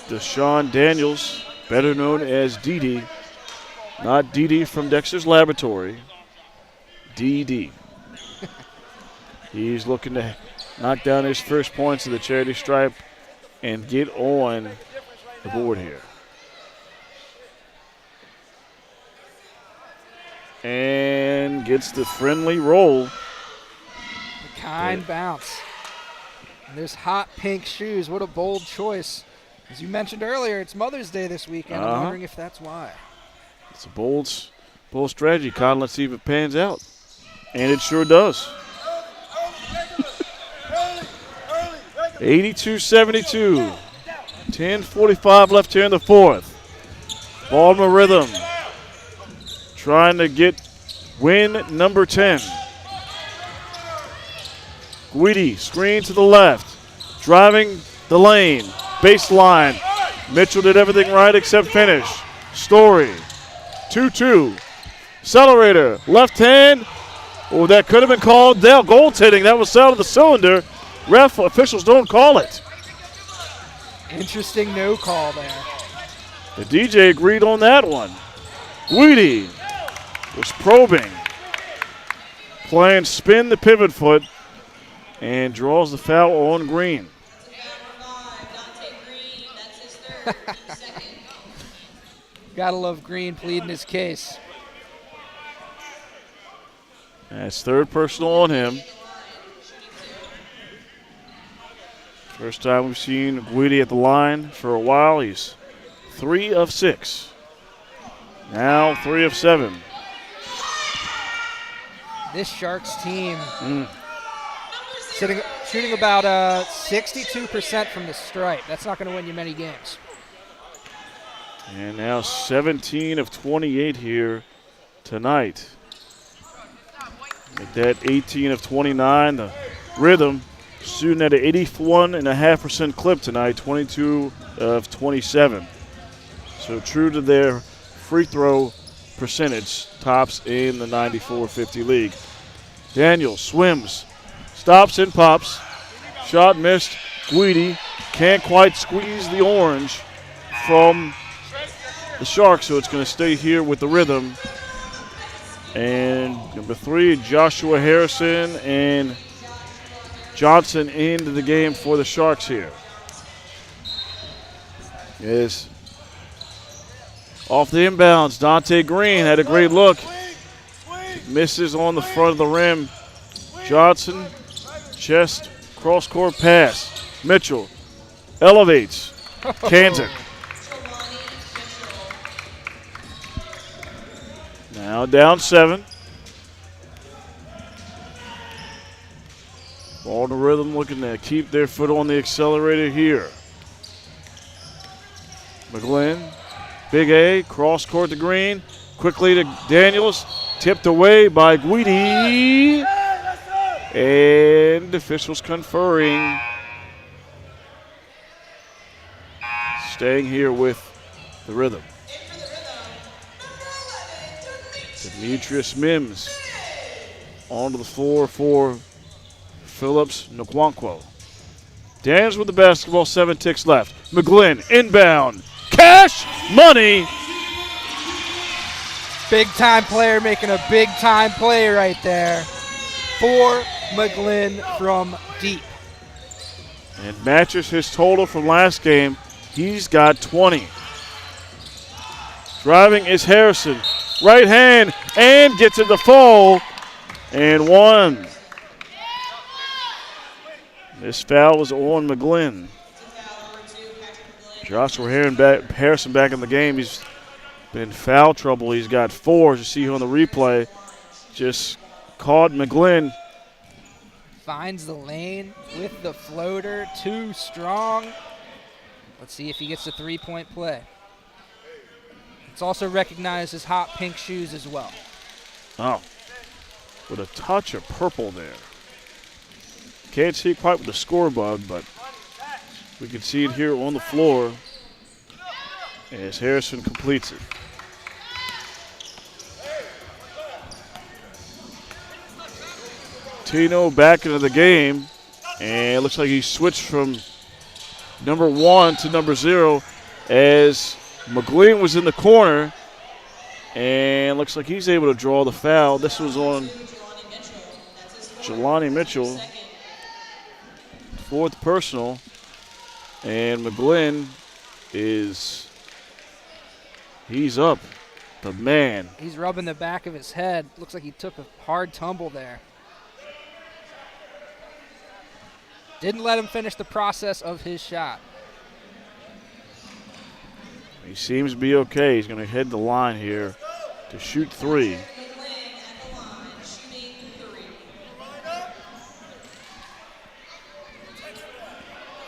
Deshaun Daniels, better known as DD. Not DD from Dexter's Laboratory. DD. He's looking to knock down his first points of the charity stripe and get on the board here. And gets the friendly roll. The kind bounce. And there's hot pink shoes. What a bold choice. As you mentioned earlier, it's Mother's Day this weekend. I'm wondering if that's why. It's a bold strategy, Colin. Let's see if it pans out. And it sure does. 82-72. 10:45 left here in the fourth. Baltimore Rhythm trying to win number 10. Guidi, screen to the left. Driving the lane. Baseline. Mitchell did everything right except finish. Story. 2-2. Accelerator. Left hand. Oh, that could have been called. Goaltending. That was out of the cylinder. Ref officials don't call it. Interesting no call there. The DJ agreed on that one. Guidi was probing. Playing spin the pivot foot and draws the foul on Green. Gotta love Green pleading his case. That's third personal on him. First time we've seen Guidi at the line for a while. He's 3 of 6. Now 3 of 7. This Sharks team shooting about 62% from the stripe. That's not going to win you many games. And now 17 of 28 here tonight. Make that 18 of 29. The Rhythm shooting at an 81.5% clip tonight, 22 of 27. So true to their free throw percentage, tops in the 94-50 league. Daniels swims, stops and pops. Shot missed. Guidi can't quite squeeze the orange from the Sharks, so it's going to stay here with the Rhythm. And number 3, Joshua Harrison and Johnson into the game for the Sharks here. Is off the inbounds. Dante Green had a great look. Misses on the front of the rim. Johnson, chest, cross-court pass. Mitchell elevates. Kanzik. Now down 7. Baltimore Rhythm looking to keep their foot on the accelerator here. McGlynn, Big A, cross court to Green. Quickly to Daniels. Tipped away by Guidi. And officials conferring. Staying here with the Rhythm. Demetrius Mims onto the floor for Phillips Nkwonkwo. Daniels with the basketball, 7 ticks left. McGlynn inbound. Cash money. Big time player making a big time play right there for McGlynn from deep. And matches his total from last game. He's got 20. Driving is Harrison. Right hand and gets in the fall and 1. This foul was on McGlynn. Joshua Harrison back in the game. He's been in foul trouble. He's got 4, as you see here on the replay. just caught McGlynn. Finds the lane with the floater, too strong. Let's see if he gets a three-point play. It's also recognized as hot pink shoes as well. Oh, with a touch of purple there. Can't see it quite with the score bug, but we can see it here on the floor as Harrison completes it. Tino back into the game, and it looks like he switched from number 1 to number 0 as McGlynn was in the corner, and looks like he's able to draw the foul. This was on Jelani Mitchell, 4th personal, and McGlynn he's up, the man. He's rubbing the back of his head. Looks like he took a hard tumble there. Didn't let him finish the process of his shot. He seems to be okay. He's going to head the line here to shoot 3.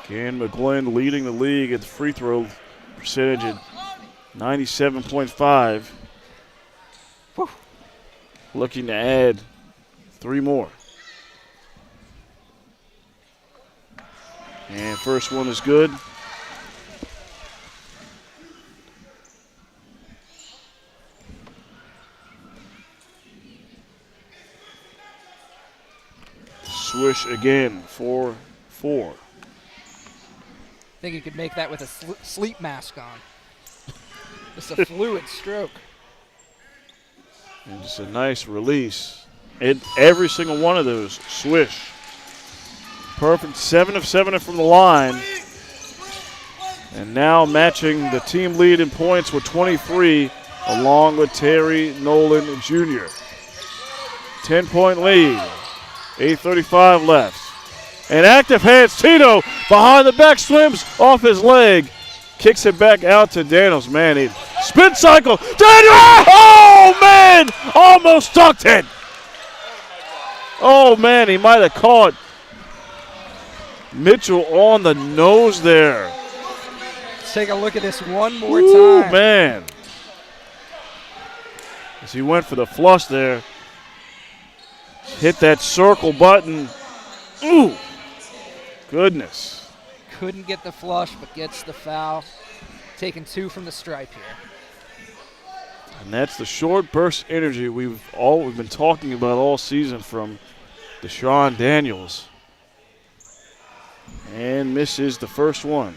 Again, McGlynn leading the league at the free throw percentage at 97.5. Looking to add 3 more. And first one is good. Swish again, 4-4. I think you could make that with a sleep mask on. Just a fluid stroke. And just a nice release. And every single one of those, swish. Perfect, 7 of 7 from the line. And now matching the team lead in points with 23, along with Terry Nolan Jr. 10-point lead, 8:35 left. And active hands, Tino behind the back, swims off his leg. Kicks it back out to Daniels. Man, he spin cycle. Daniels! Oh, man! Almost dunked it. Oh, man, he might have caught Mitchell on the nose there. Let's take a look at this one more Ooh, time. Man. As he went for the flush there. Hit that circle button. Ooh. Goodness. Couldn't get the flush, but gets the foul. Taking 2 from the stripe here. And that's the short burst energy we've been talking about all season from Deshaun Daniels. And misses the first one.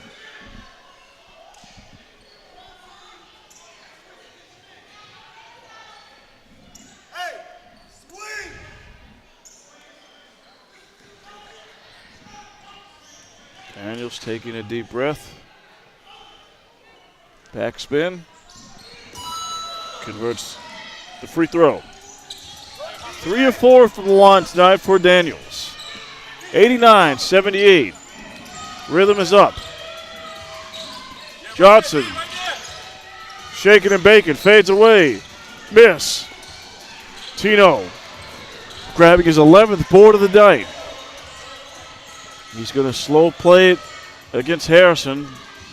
Daniels taking a deep breath. Backspin. Converts the free throw. 3 of 4 from the line tonight for Daniels. 89-78. Rhythm is up. Johnson. Shaking and baking. Fades away. Miss. Tino. Grabbing his 11th board of the night. He's going to slow play it against Harrison.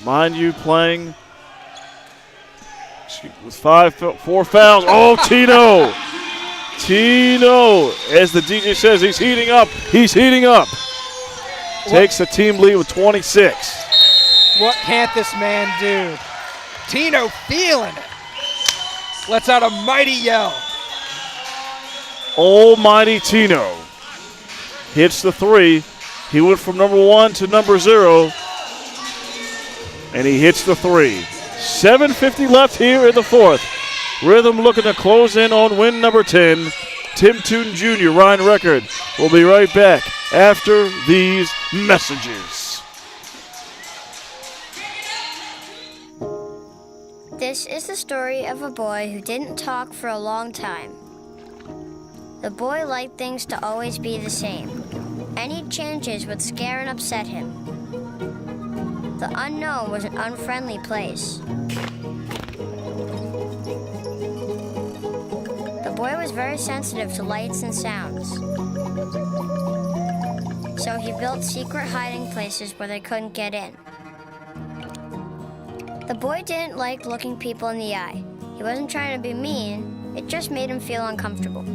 Mind you, playing with 4 fouls. Oh, Tino. Tino, as the DJ says, he's heating up. He's heating up. Takes the team lead with 26. What can't this man do? Tino feeling it. Lets out a mighty yell. Almighty Tino hits the 3. He went from number 1 to number 0, and he hits the 3. 7:50 left here in the 4th. Rhythm looking to close in on win number 10. Tim Tootin Jr., Ryan Record. We'll be right back after these messages. This is the story of a boy who didn't talk for a long time. The boy liked things to always be the same. Any changes would scare and upset him. The unknown was an unfriendly place. The boy was very sensitive to lights and sounds. So he built secret hiding places where they couldn't get in. The boy didn't like looking people in the eye. He wasn't trying to be mean, it just made him feel uncomfortable.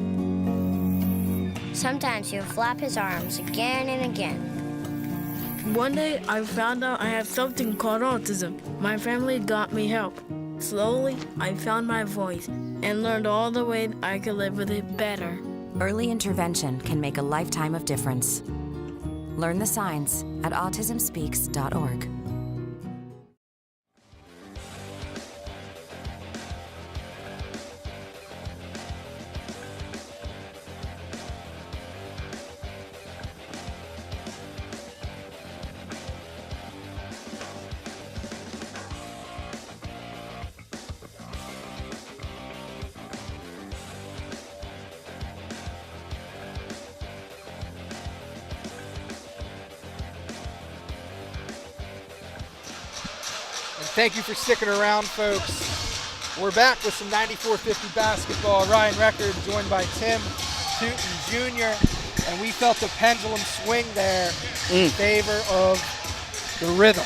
Sometimes he would flap his arms again and again. One day, I found out I have something called autism. My family got me help. Slowly, I found my voice and learned all the ways I could live with it better. Early intervention can make a lifetime of difference. Learn the signs at autismspeaks.org. Thank you for sticking around, folks. We're back with some 94-50 basketball. Ryan Record joined by Tim Tootin Jr. And we felt the pendulum swing there in favor of the Rhythm.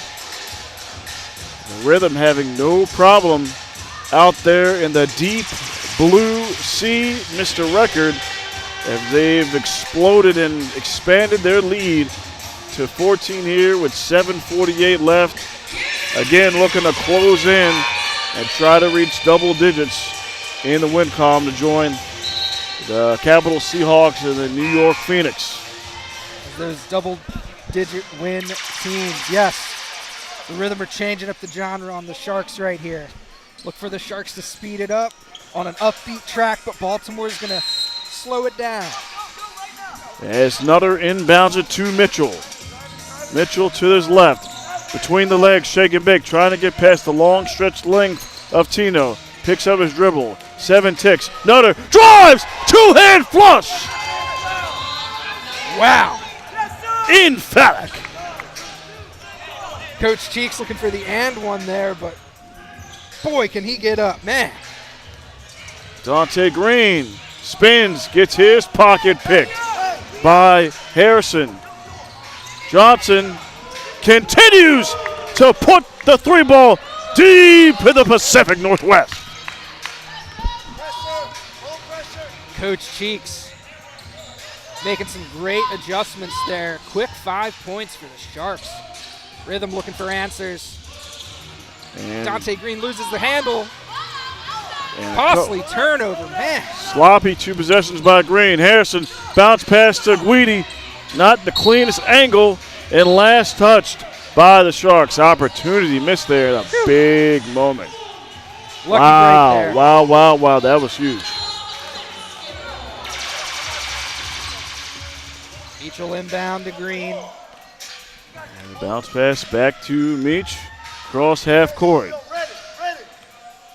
The Rhythm having no problem out there in the deep blue sea, Mr. Record, as they've exploded and expanded their lead to 14 here with 7:48 left. Again, looking to close in and try to reach double digits in the win column to join the Capital Seahawks and the New York Phoenix. Those double-digit win teams, yes. The Rhythm are changing up the genre on the Sharks right here. Look for the Sharks to speed it up on an upbeat track, but Baltimore's going to slow it down. As Nutter inbounds it to Mitchell. Mitchell to his left. Between the legs, shake and bake, trying to get past the long stretched length of Tino. Picks up his dribble. 7 ticks. Nutter drives! Two-hand flush! Wow. Emphatic. Coach Cheeks looking for the and one there, but boy, can he get up, man. Dante Green spins, gets his pocket picked by Harrison. Johnson continues to put the 3-ball deep in the Pacific Northwest. Coach Cheeks making some great adjustments there. Quick 5 points for the Sharks. Rhythm looking for answers. And Dante Green loses the handle. Costly turnover, man. Sloppy 2 possessions by Green. Harrison bounce pass to Guidi. Not the cleanest angle. And last touched by the Sharks. Opportunity missed there at a big moment. Lucky break there. Wow. That was huge. Mitchell inbound to Green. And the bounce pass back to Meach. Cross half court.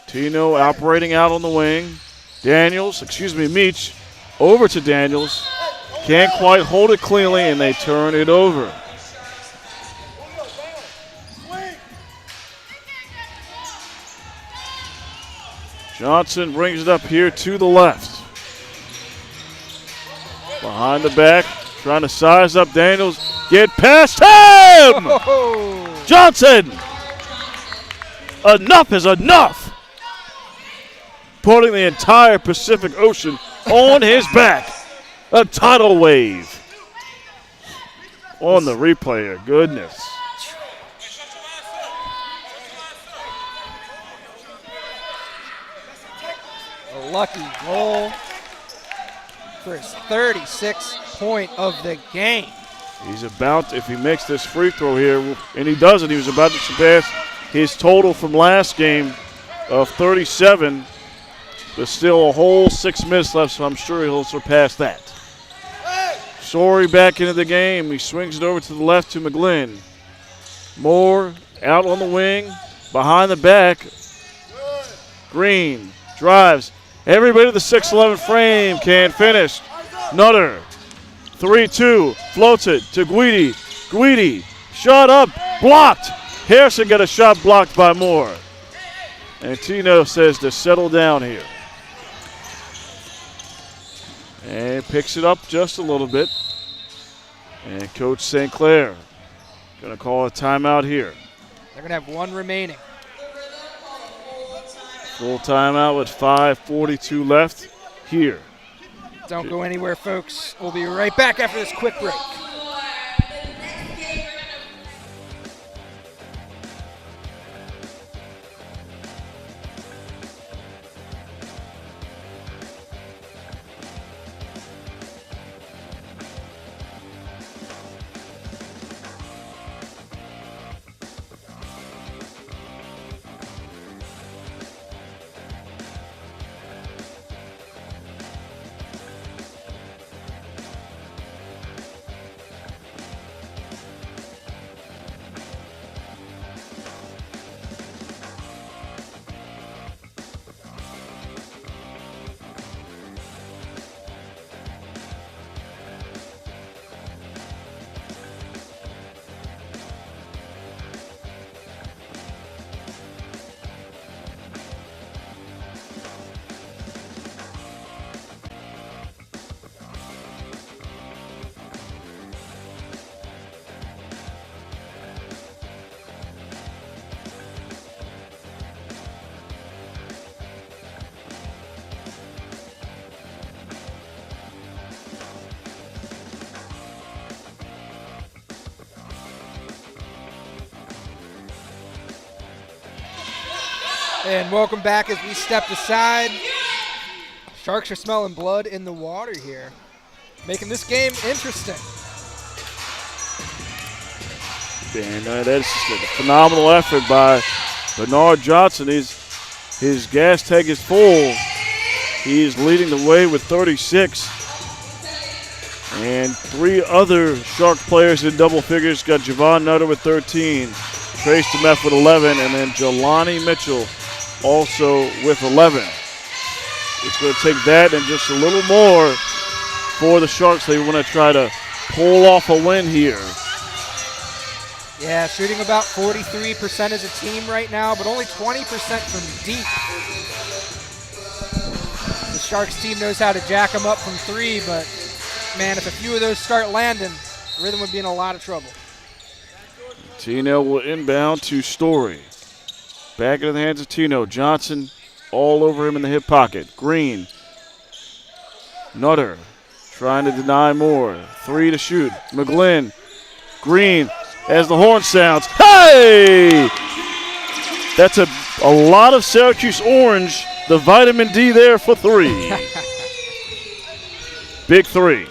Tino operating out on the wing. Meach over to Daniels. Can't quite hold it cleanly, and they turn it over. Johnson brings it up here to the left. Behind the back, trying to size up Daniels. Get past him! Oh. Johnson! Enough is enough! Putting the entire Pacific Ocean on his back. A tidal wave. On the replay here, goodness. A lucky goal for his 36th point of the game. He's about, if he makes this free throw here, and he doesn't, he was about to surpass his total from last game of 37. There's still a whole 6 minutes left, so I'm sure he'll surpass that. Sorey back into the game. He swings it over to the left to McGlynn. Moore out on the wing, behind the back. Green drives. Everybody to the 6'11 frame can't finish. Nutter, 3-2, floats it to Guidi. Guidi, shot up, blocked. Harrison got a shot blocked by Moore. And Tino says to settle down here. And picks it up just a little bit. And Coach St. Clair going to call a timeout here. They're going to have one remaining. Full timeout with 5:42 left here. Don't go anywhere, folks. We'll be right back after this quick break. And welcome back as we stepped aside. Sharks are smelling blood in the water here, making this game interesting. And that's just a phenomenal effort by Bernard Johnson. His gas tank is full. He's leading the way with 36. And three other Shark players in double figures. Got Javon Nutter with 13, Trace DeMeth with 11, and then Jelani Mitchell also with 11. It's going to take that and just a little more for the Sharks. They want to try to pull off a win here. Yeah, shooting about 43% as a team right now, but only 20% from deep. The Sharks team knows how to jack them up from three, but man, if a few of those start landing, Rhythm would be in a lot of trouble. Tino will inbound to Story. Back into the hands of Tino. Johnson all over him in the hip pocket. Green. Nutter trying to deny more. Three to shoot. McGlynn. Green as the horn sounds. Hey! That's a lot of Syracuse orange. The vitamin D there for three. Big three.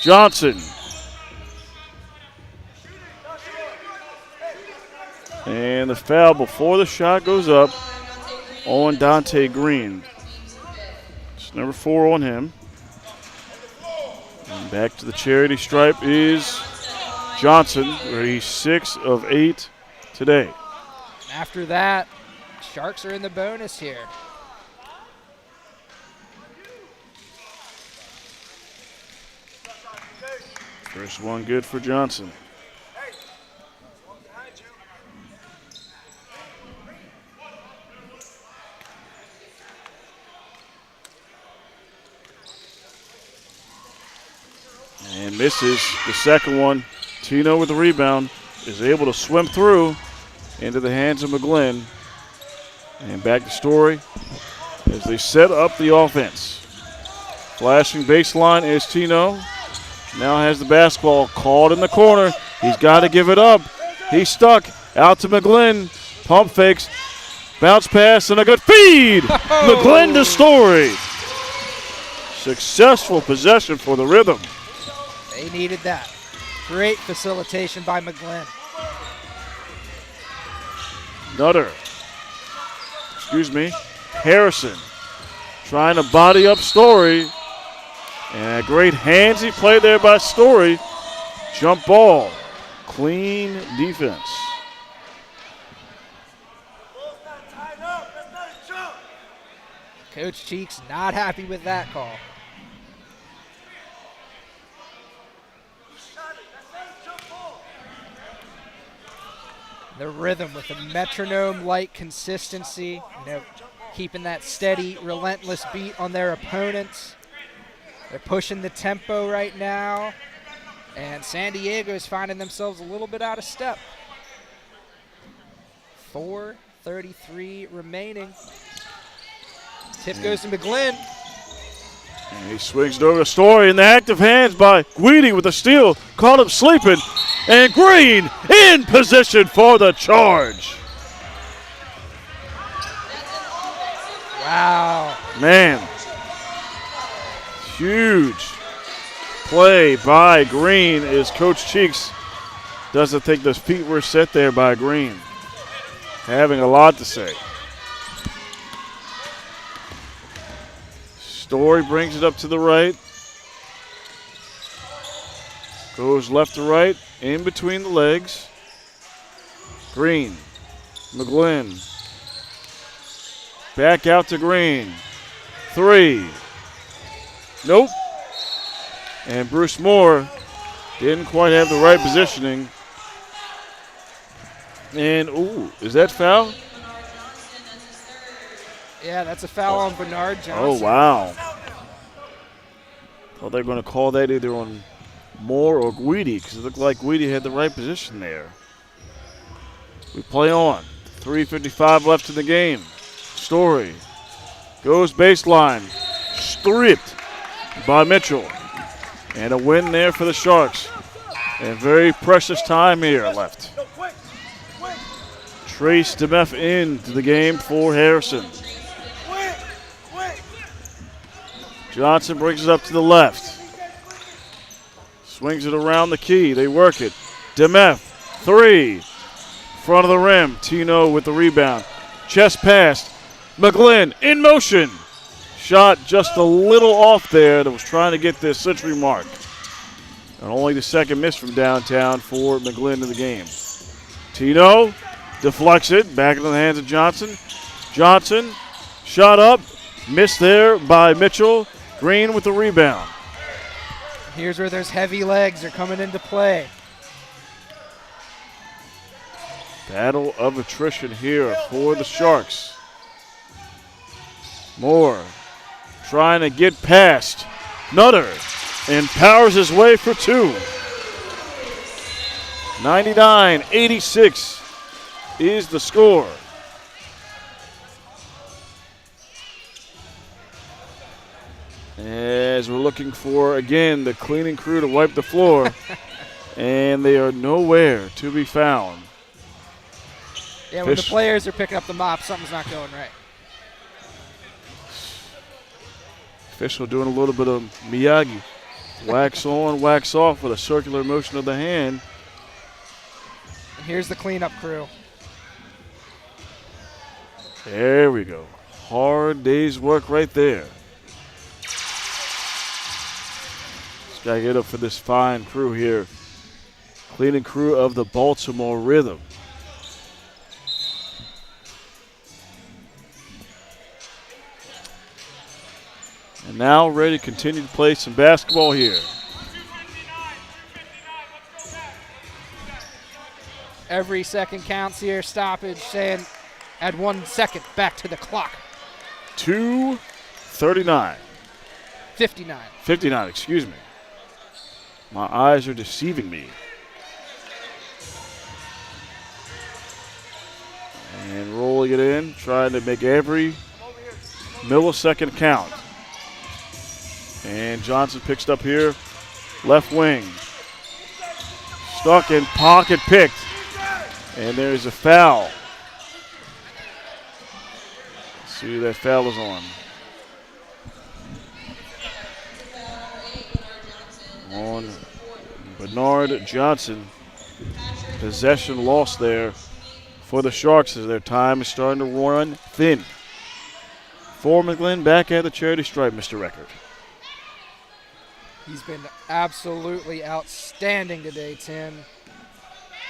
Johnson. And the foul before the shot goes up on Dante Green. It's number 4 on him. And back to the charity stripe is Johnson, where he's 6 of 8 today. After that, Sharks are in the bonus here. First one good for Johnson. And misses the second one. Tino with the rebound is able to swim through into the hands of McGlynn. And back to Story as they set up the offense. Flashing baseline is Tino. Now has the basketball called in the corner. He's got to give it up. He's stuck. Out to McGlynn. Pump fakes. Bounce pass and a good feed. Oh. McGlynn to Story. Successful possession for the Rhythm. They needed that. Great facilitation by McGlynn. Nutter. Harrison trying to body up Story. And a great handsy play there by Story. Jump ball. Clean defense. Coach Cheeks not happy with that call. The Rhythm with a metronome-like consistency, keeping that steady, relentless beat on their opponents. They're pushing the tempo right now, and San Diego is finding themselves a little bit out of step. 4:33 remaining. Tip goes to McGlynn. And he swings it over to Story in the active hands by Guidi with a steal. Caught him sleeping. And Green in position for the charge. Wow. Man. Huge play by Green as Coach Cheeks doesn't think the feet were set there by Green. Having a lot to say. Story brings it up to the right. Goes left to right, in between the legs. Green, McGlynn. Back out to Green. 3. Nope. And Bruce Moore didn't quite have the right positioning. And, ooh, is that foul? Yeah, that's a foul on Bernard Johnson. Oh, wow. Thought they were going to call that either on Moore or Guidi because it looked like Guidi had the right position there. We play on. 3:55 left in the game. Story goes baseline. Stripped by Mitchell. And a win there for the Sharks. And very precious time here left. Trace DeMeff into the game for Harrison. Johnson brings it up to the left. Swings it around the key. They work it. DeMeff, 3. Front of the rim. Tino with the rebound. Chest pass. McGlynn in motion. Shot just a little off there that was trying to get the century mark. And only the second miss from downtown for McGlynn in the game. Tino deflects it. Back into the hands of Johnson. Johnson, shot up. Missed there by Mitchell. Green with the rebound. Here's where those heavy legs are coming into play. Battle of attrition here for the Sharks. Moore trying to get past Nutter and powers his way for 2. 99-86 is the score. As we're looking for, again, the cleaning crew to wipe the floor. And they are nowhere to be found. Yeah, when the players are picking up the mop, something's not going right. Official doing a little bit of Miyagi. Wax on, wax off with a circular motion of the hand. And here's the cleanup crew. There we go. Hard day's work right there. Just got to get up for this fine crew here. Cleaning crew of the Baltimore Rhythm. And now ready to continue to play some basketball here. Every second counts here. Stoppage saying add 1 second back to the clock. 2:39. 59. 59, excuse me. My eyes are deceiving me. And rolling it in, trying to make every millisecond count. And Johnson picks it up here, left wing. Stuck in pocket picked. And there's a foul. Let's see who that foul is on. On Bernard Johnson. Possession lost there for the Sharks as their time is starting to run thin. For McGlynn, back at the charity stripe, Mr. Record. He's been absolutely outstanding today, Tim.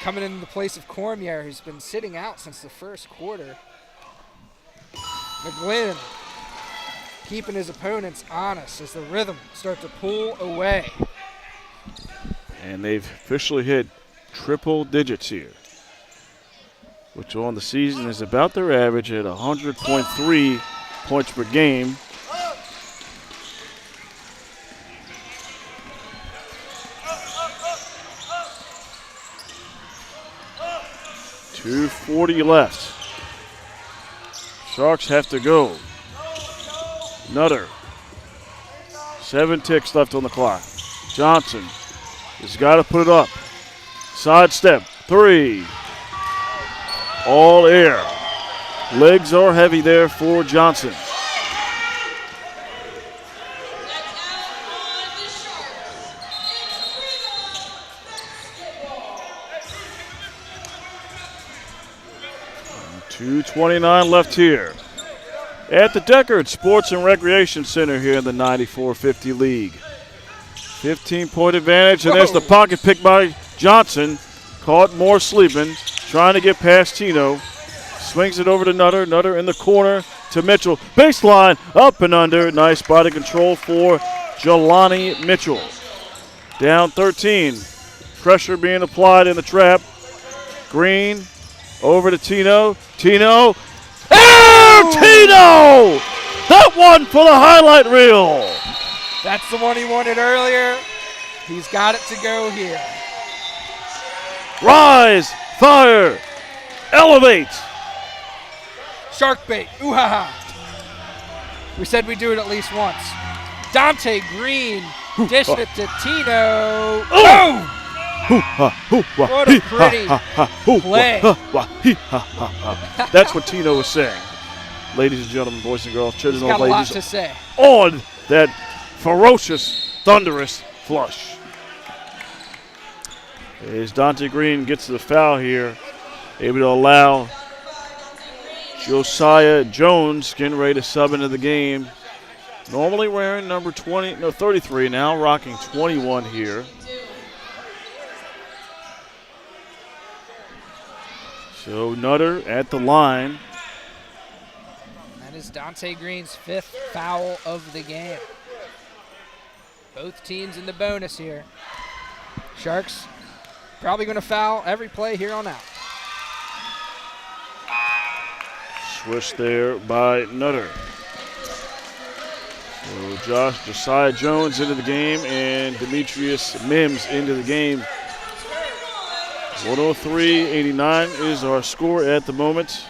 Coming in the place of Cormier, who's been sitting out since the first quarter. McGlynn keeping his opponents honest as the Rhythm start to pull away. And they've officially hit triple digits here, which on the season is about their average at 100.3 points per game. 2:40 left. Sharks have to go. Nutter. 7 ticks left on the clock. Johnson has got to put it up. Sidestep. 3. All air. Legs are heavy there for Johnson. .229 left here at the Deckard Sports and Recreation Center here in the 94-50 League. 15-point advantage, and there's the pocket pick by Johnson. Caught Moore sleeping, trying to get past Tino. Swings it over to Nutter. Nutter in the corner to Mitchell. Baseline, up and under. Nice body control for Jelani Mitchell. Down 13. Pressure being applied in the trap. Green over to Tino. Tino. Tino! That one for the highlight reel. That's the one he wanted earlier. He's got it to go here. Rise, fire, elevate. Shark bait. Ooh ha ha. We said we'd do it at least once. Dante Green dished it to Tino. Oh! What a pretty play. That's what Tino was saying. Ladies and gentlemen, boys and girls, children He's and got a lot ladies, to say. On that ferocious, thunderous flush. As Dante Green gets to the foul here, able to allow Josiah Jones getting ready to sub into the game. Normally wearing number 33, now rocking 21 here. So Nutter at the line. That is Dante Green's 5th foul of the game. Both teams in the bonus here. Sharks probably going to foul every play here on out. Swish there by Nutter. So Josiah Jones into the game and Demetrius Mims into the game. 103-89 is our score at the moment.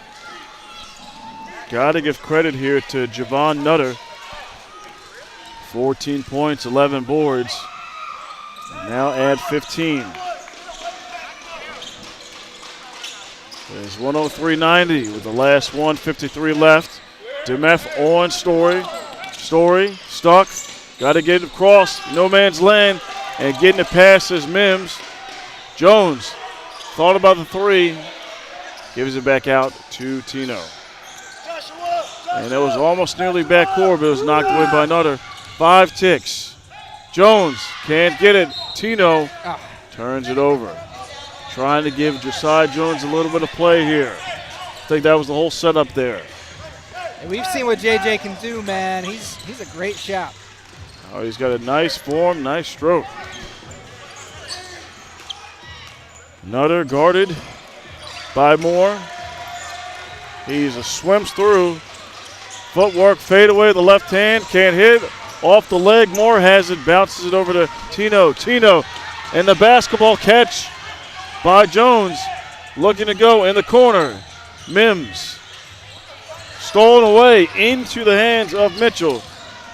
Got to give credit here to Javon Nutter. 14 points, 11 boards. Now add 15. There's 103-90 with the last 153 left. DeMeff on Story. Story stuck. Got to get it across no man's land and getting it past is Mims. Jones thought about the 3. Gives it back out to Tino. And that was almost nearly backcourt, but it was knocked away by Nutter. 5 ticks. Jones can't get it. Tino turns it over. Trying to give Josiah Jones a little bit of play here. I think that was the whole setup there. And we've seen what JJ can do, man. He's a great shot. Oh, he's got a nice form, nice stroke. Nutter guarded by Moore. He swims through. Footwork, fade away, the left hand, can't hit. Off the leg, Moore has it, bounces it over to Tino. Tino, and the basketball catch by Jones. Looking to go in the corner. Mims. Stolen away into the hands of Mitchell.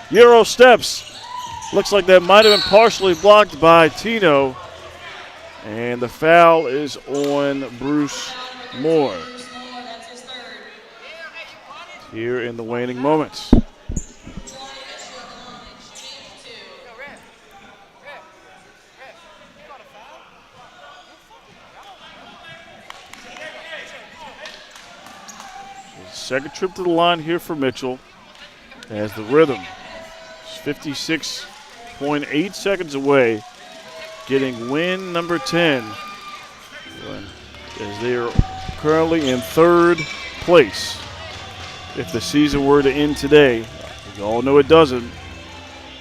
Euro steps. Looks like that might have been partially blocked by Tino. And the foul is on Bruce Moore. Here in the waning moments. Second trip to the line here for Mitchell as the Rhythm is 56.8 seconds away, getting win number 10 as they are currently in 3rd place. If the season were to end today, we all know it doesn't,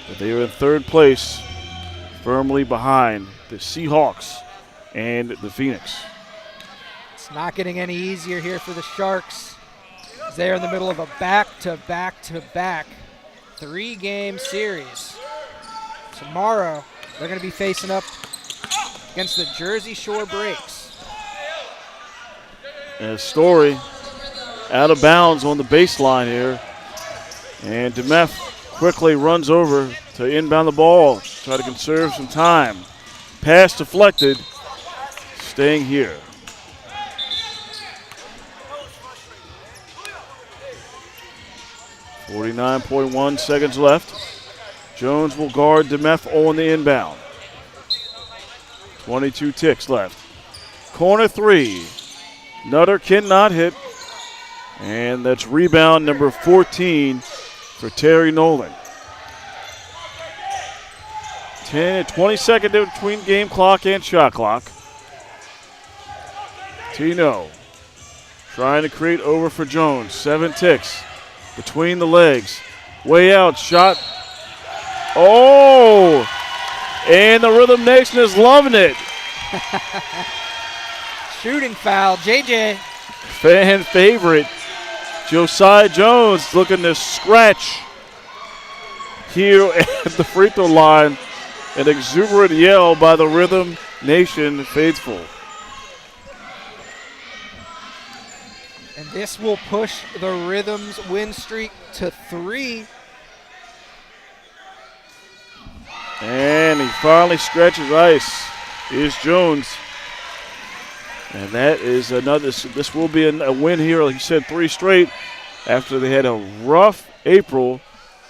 but they are in 3rd place, firmly behind the Seahawks and the Phoenix. It's not getting any easier here for the Sharks. They're in the middle of a back-to-back-to-back 3-game series. Tomorrow, they're going to be facing up against the Jersey Shore Breaks. And Story out of bounds on the baseline here. And DeMeth quickly runs over to inbound the ball, try to conserve some time. Pass deflected, staying here. .1 seconds left. Jones will guard DeMeth on the inbound. 22 ticks left. Corner three. Nutter cannot hit. And that's rebound number 14 for Terry Nolan. 20 seconds between game clock and shot clock. Tino trying to create over for Jones. 7 ticks between the legs. Way out, shot. Oh! And the Rhythm Nation is loving it. Shooting foul, JJ. Fan favorite. Josiah Jones looking to scratch here at the free throw line. An exuberant yell by the Rhythm Nation faithful. And this will push the Rhythm's win streak to 3. And he finally stretches ice. Here's Jones. And that is another, this will be a win here, like you said, 3 straight. After they had a rough April,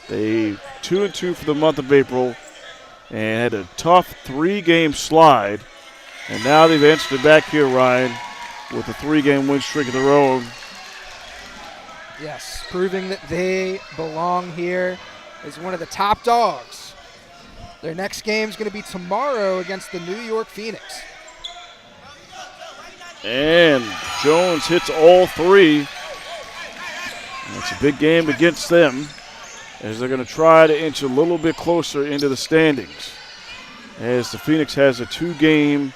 they 2-2 for the month of April and had a tough 3-game slide. And now they've answered it back here, Ryan, with a 3-game win streak of their own. Yes, proving that they belong here as one of the top dogs. Their next game is going to be tomorrow against the New York Phoenix. And Jones hits all 3. It's a big game against them as they're going to try to inch a little bit closer into the standings as the Phoenix has a 2-game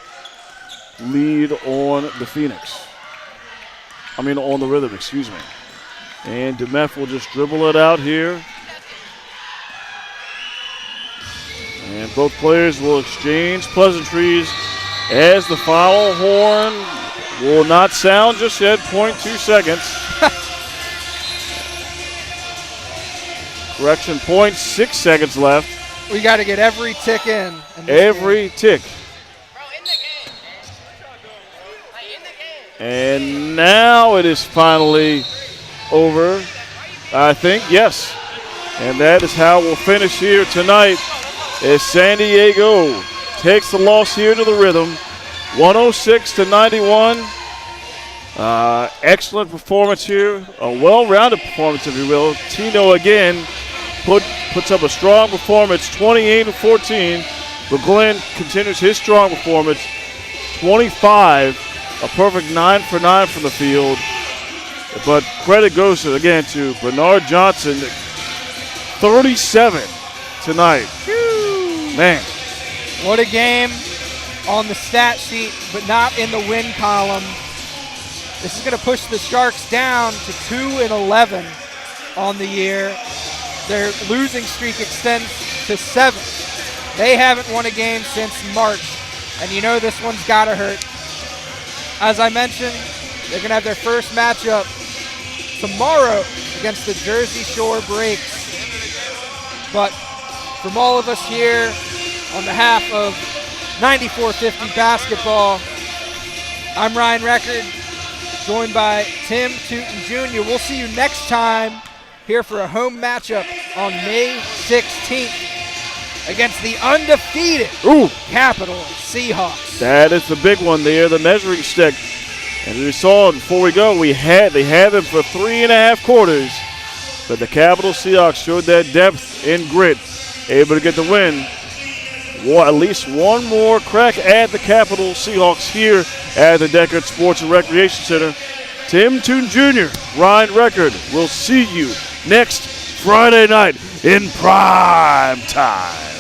lead on the Phoenix. on the Rhythm, excuse me. And DeMeth will just dribble it out here. And both players will exchange pleasantries as the foul horn will not sound just yet. 0.2 seconds. Correction, 0.6 seconds left. We got to get every tick in Every tick. And now it is finally over, I think, yes. And that is how we'll finish here tonight as San Diego takes the loss here to the Rhythm, 106-91. Excellent performance here, a well-rounded performance, if you will. Tino again puts up a strong performance, 28-14. But Glenn continues his strong performance, 25, a perfect 9 for 9 from the field. But credit goes again to Bernard Johnson, 37 tonight. Man. What a game on the stat sheet, but not in the win column. This is going to push the Sharks down to 2-11 on the year. Their losing streak extends to 7. They haven't won a game since March, and you know this one's got to hurt. As I mentioned, they're going to have their first matchup tomorrow against the Jersey Shore Breaks. But from all of us here, on behalf of 9450 Basketball, I'm Ryan Record, joined by Tim Tootin Jr. We'll see you next time here for a home matchup on May 16th against the undefeated Capital Seahawks. That is the big one there, the measuring stick. And we saw before we go, they had them for 3.5 quarters. But the Capital Seahawks showed that depth and grit, able to get the win. At least one more crack at the Capital Seahawks here at the Deckard Sports and Recreation Center. Tim Tootin Jr., Ryan Record, we'll see you next Friday night in prime time.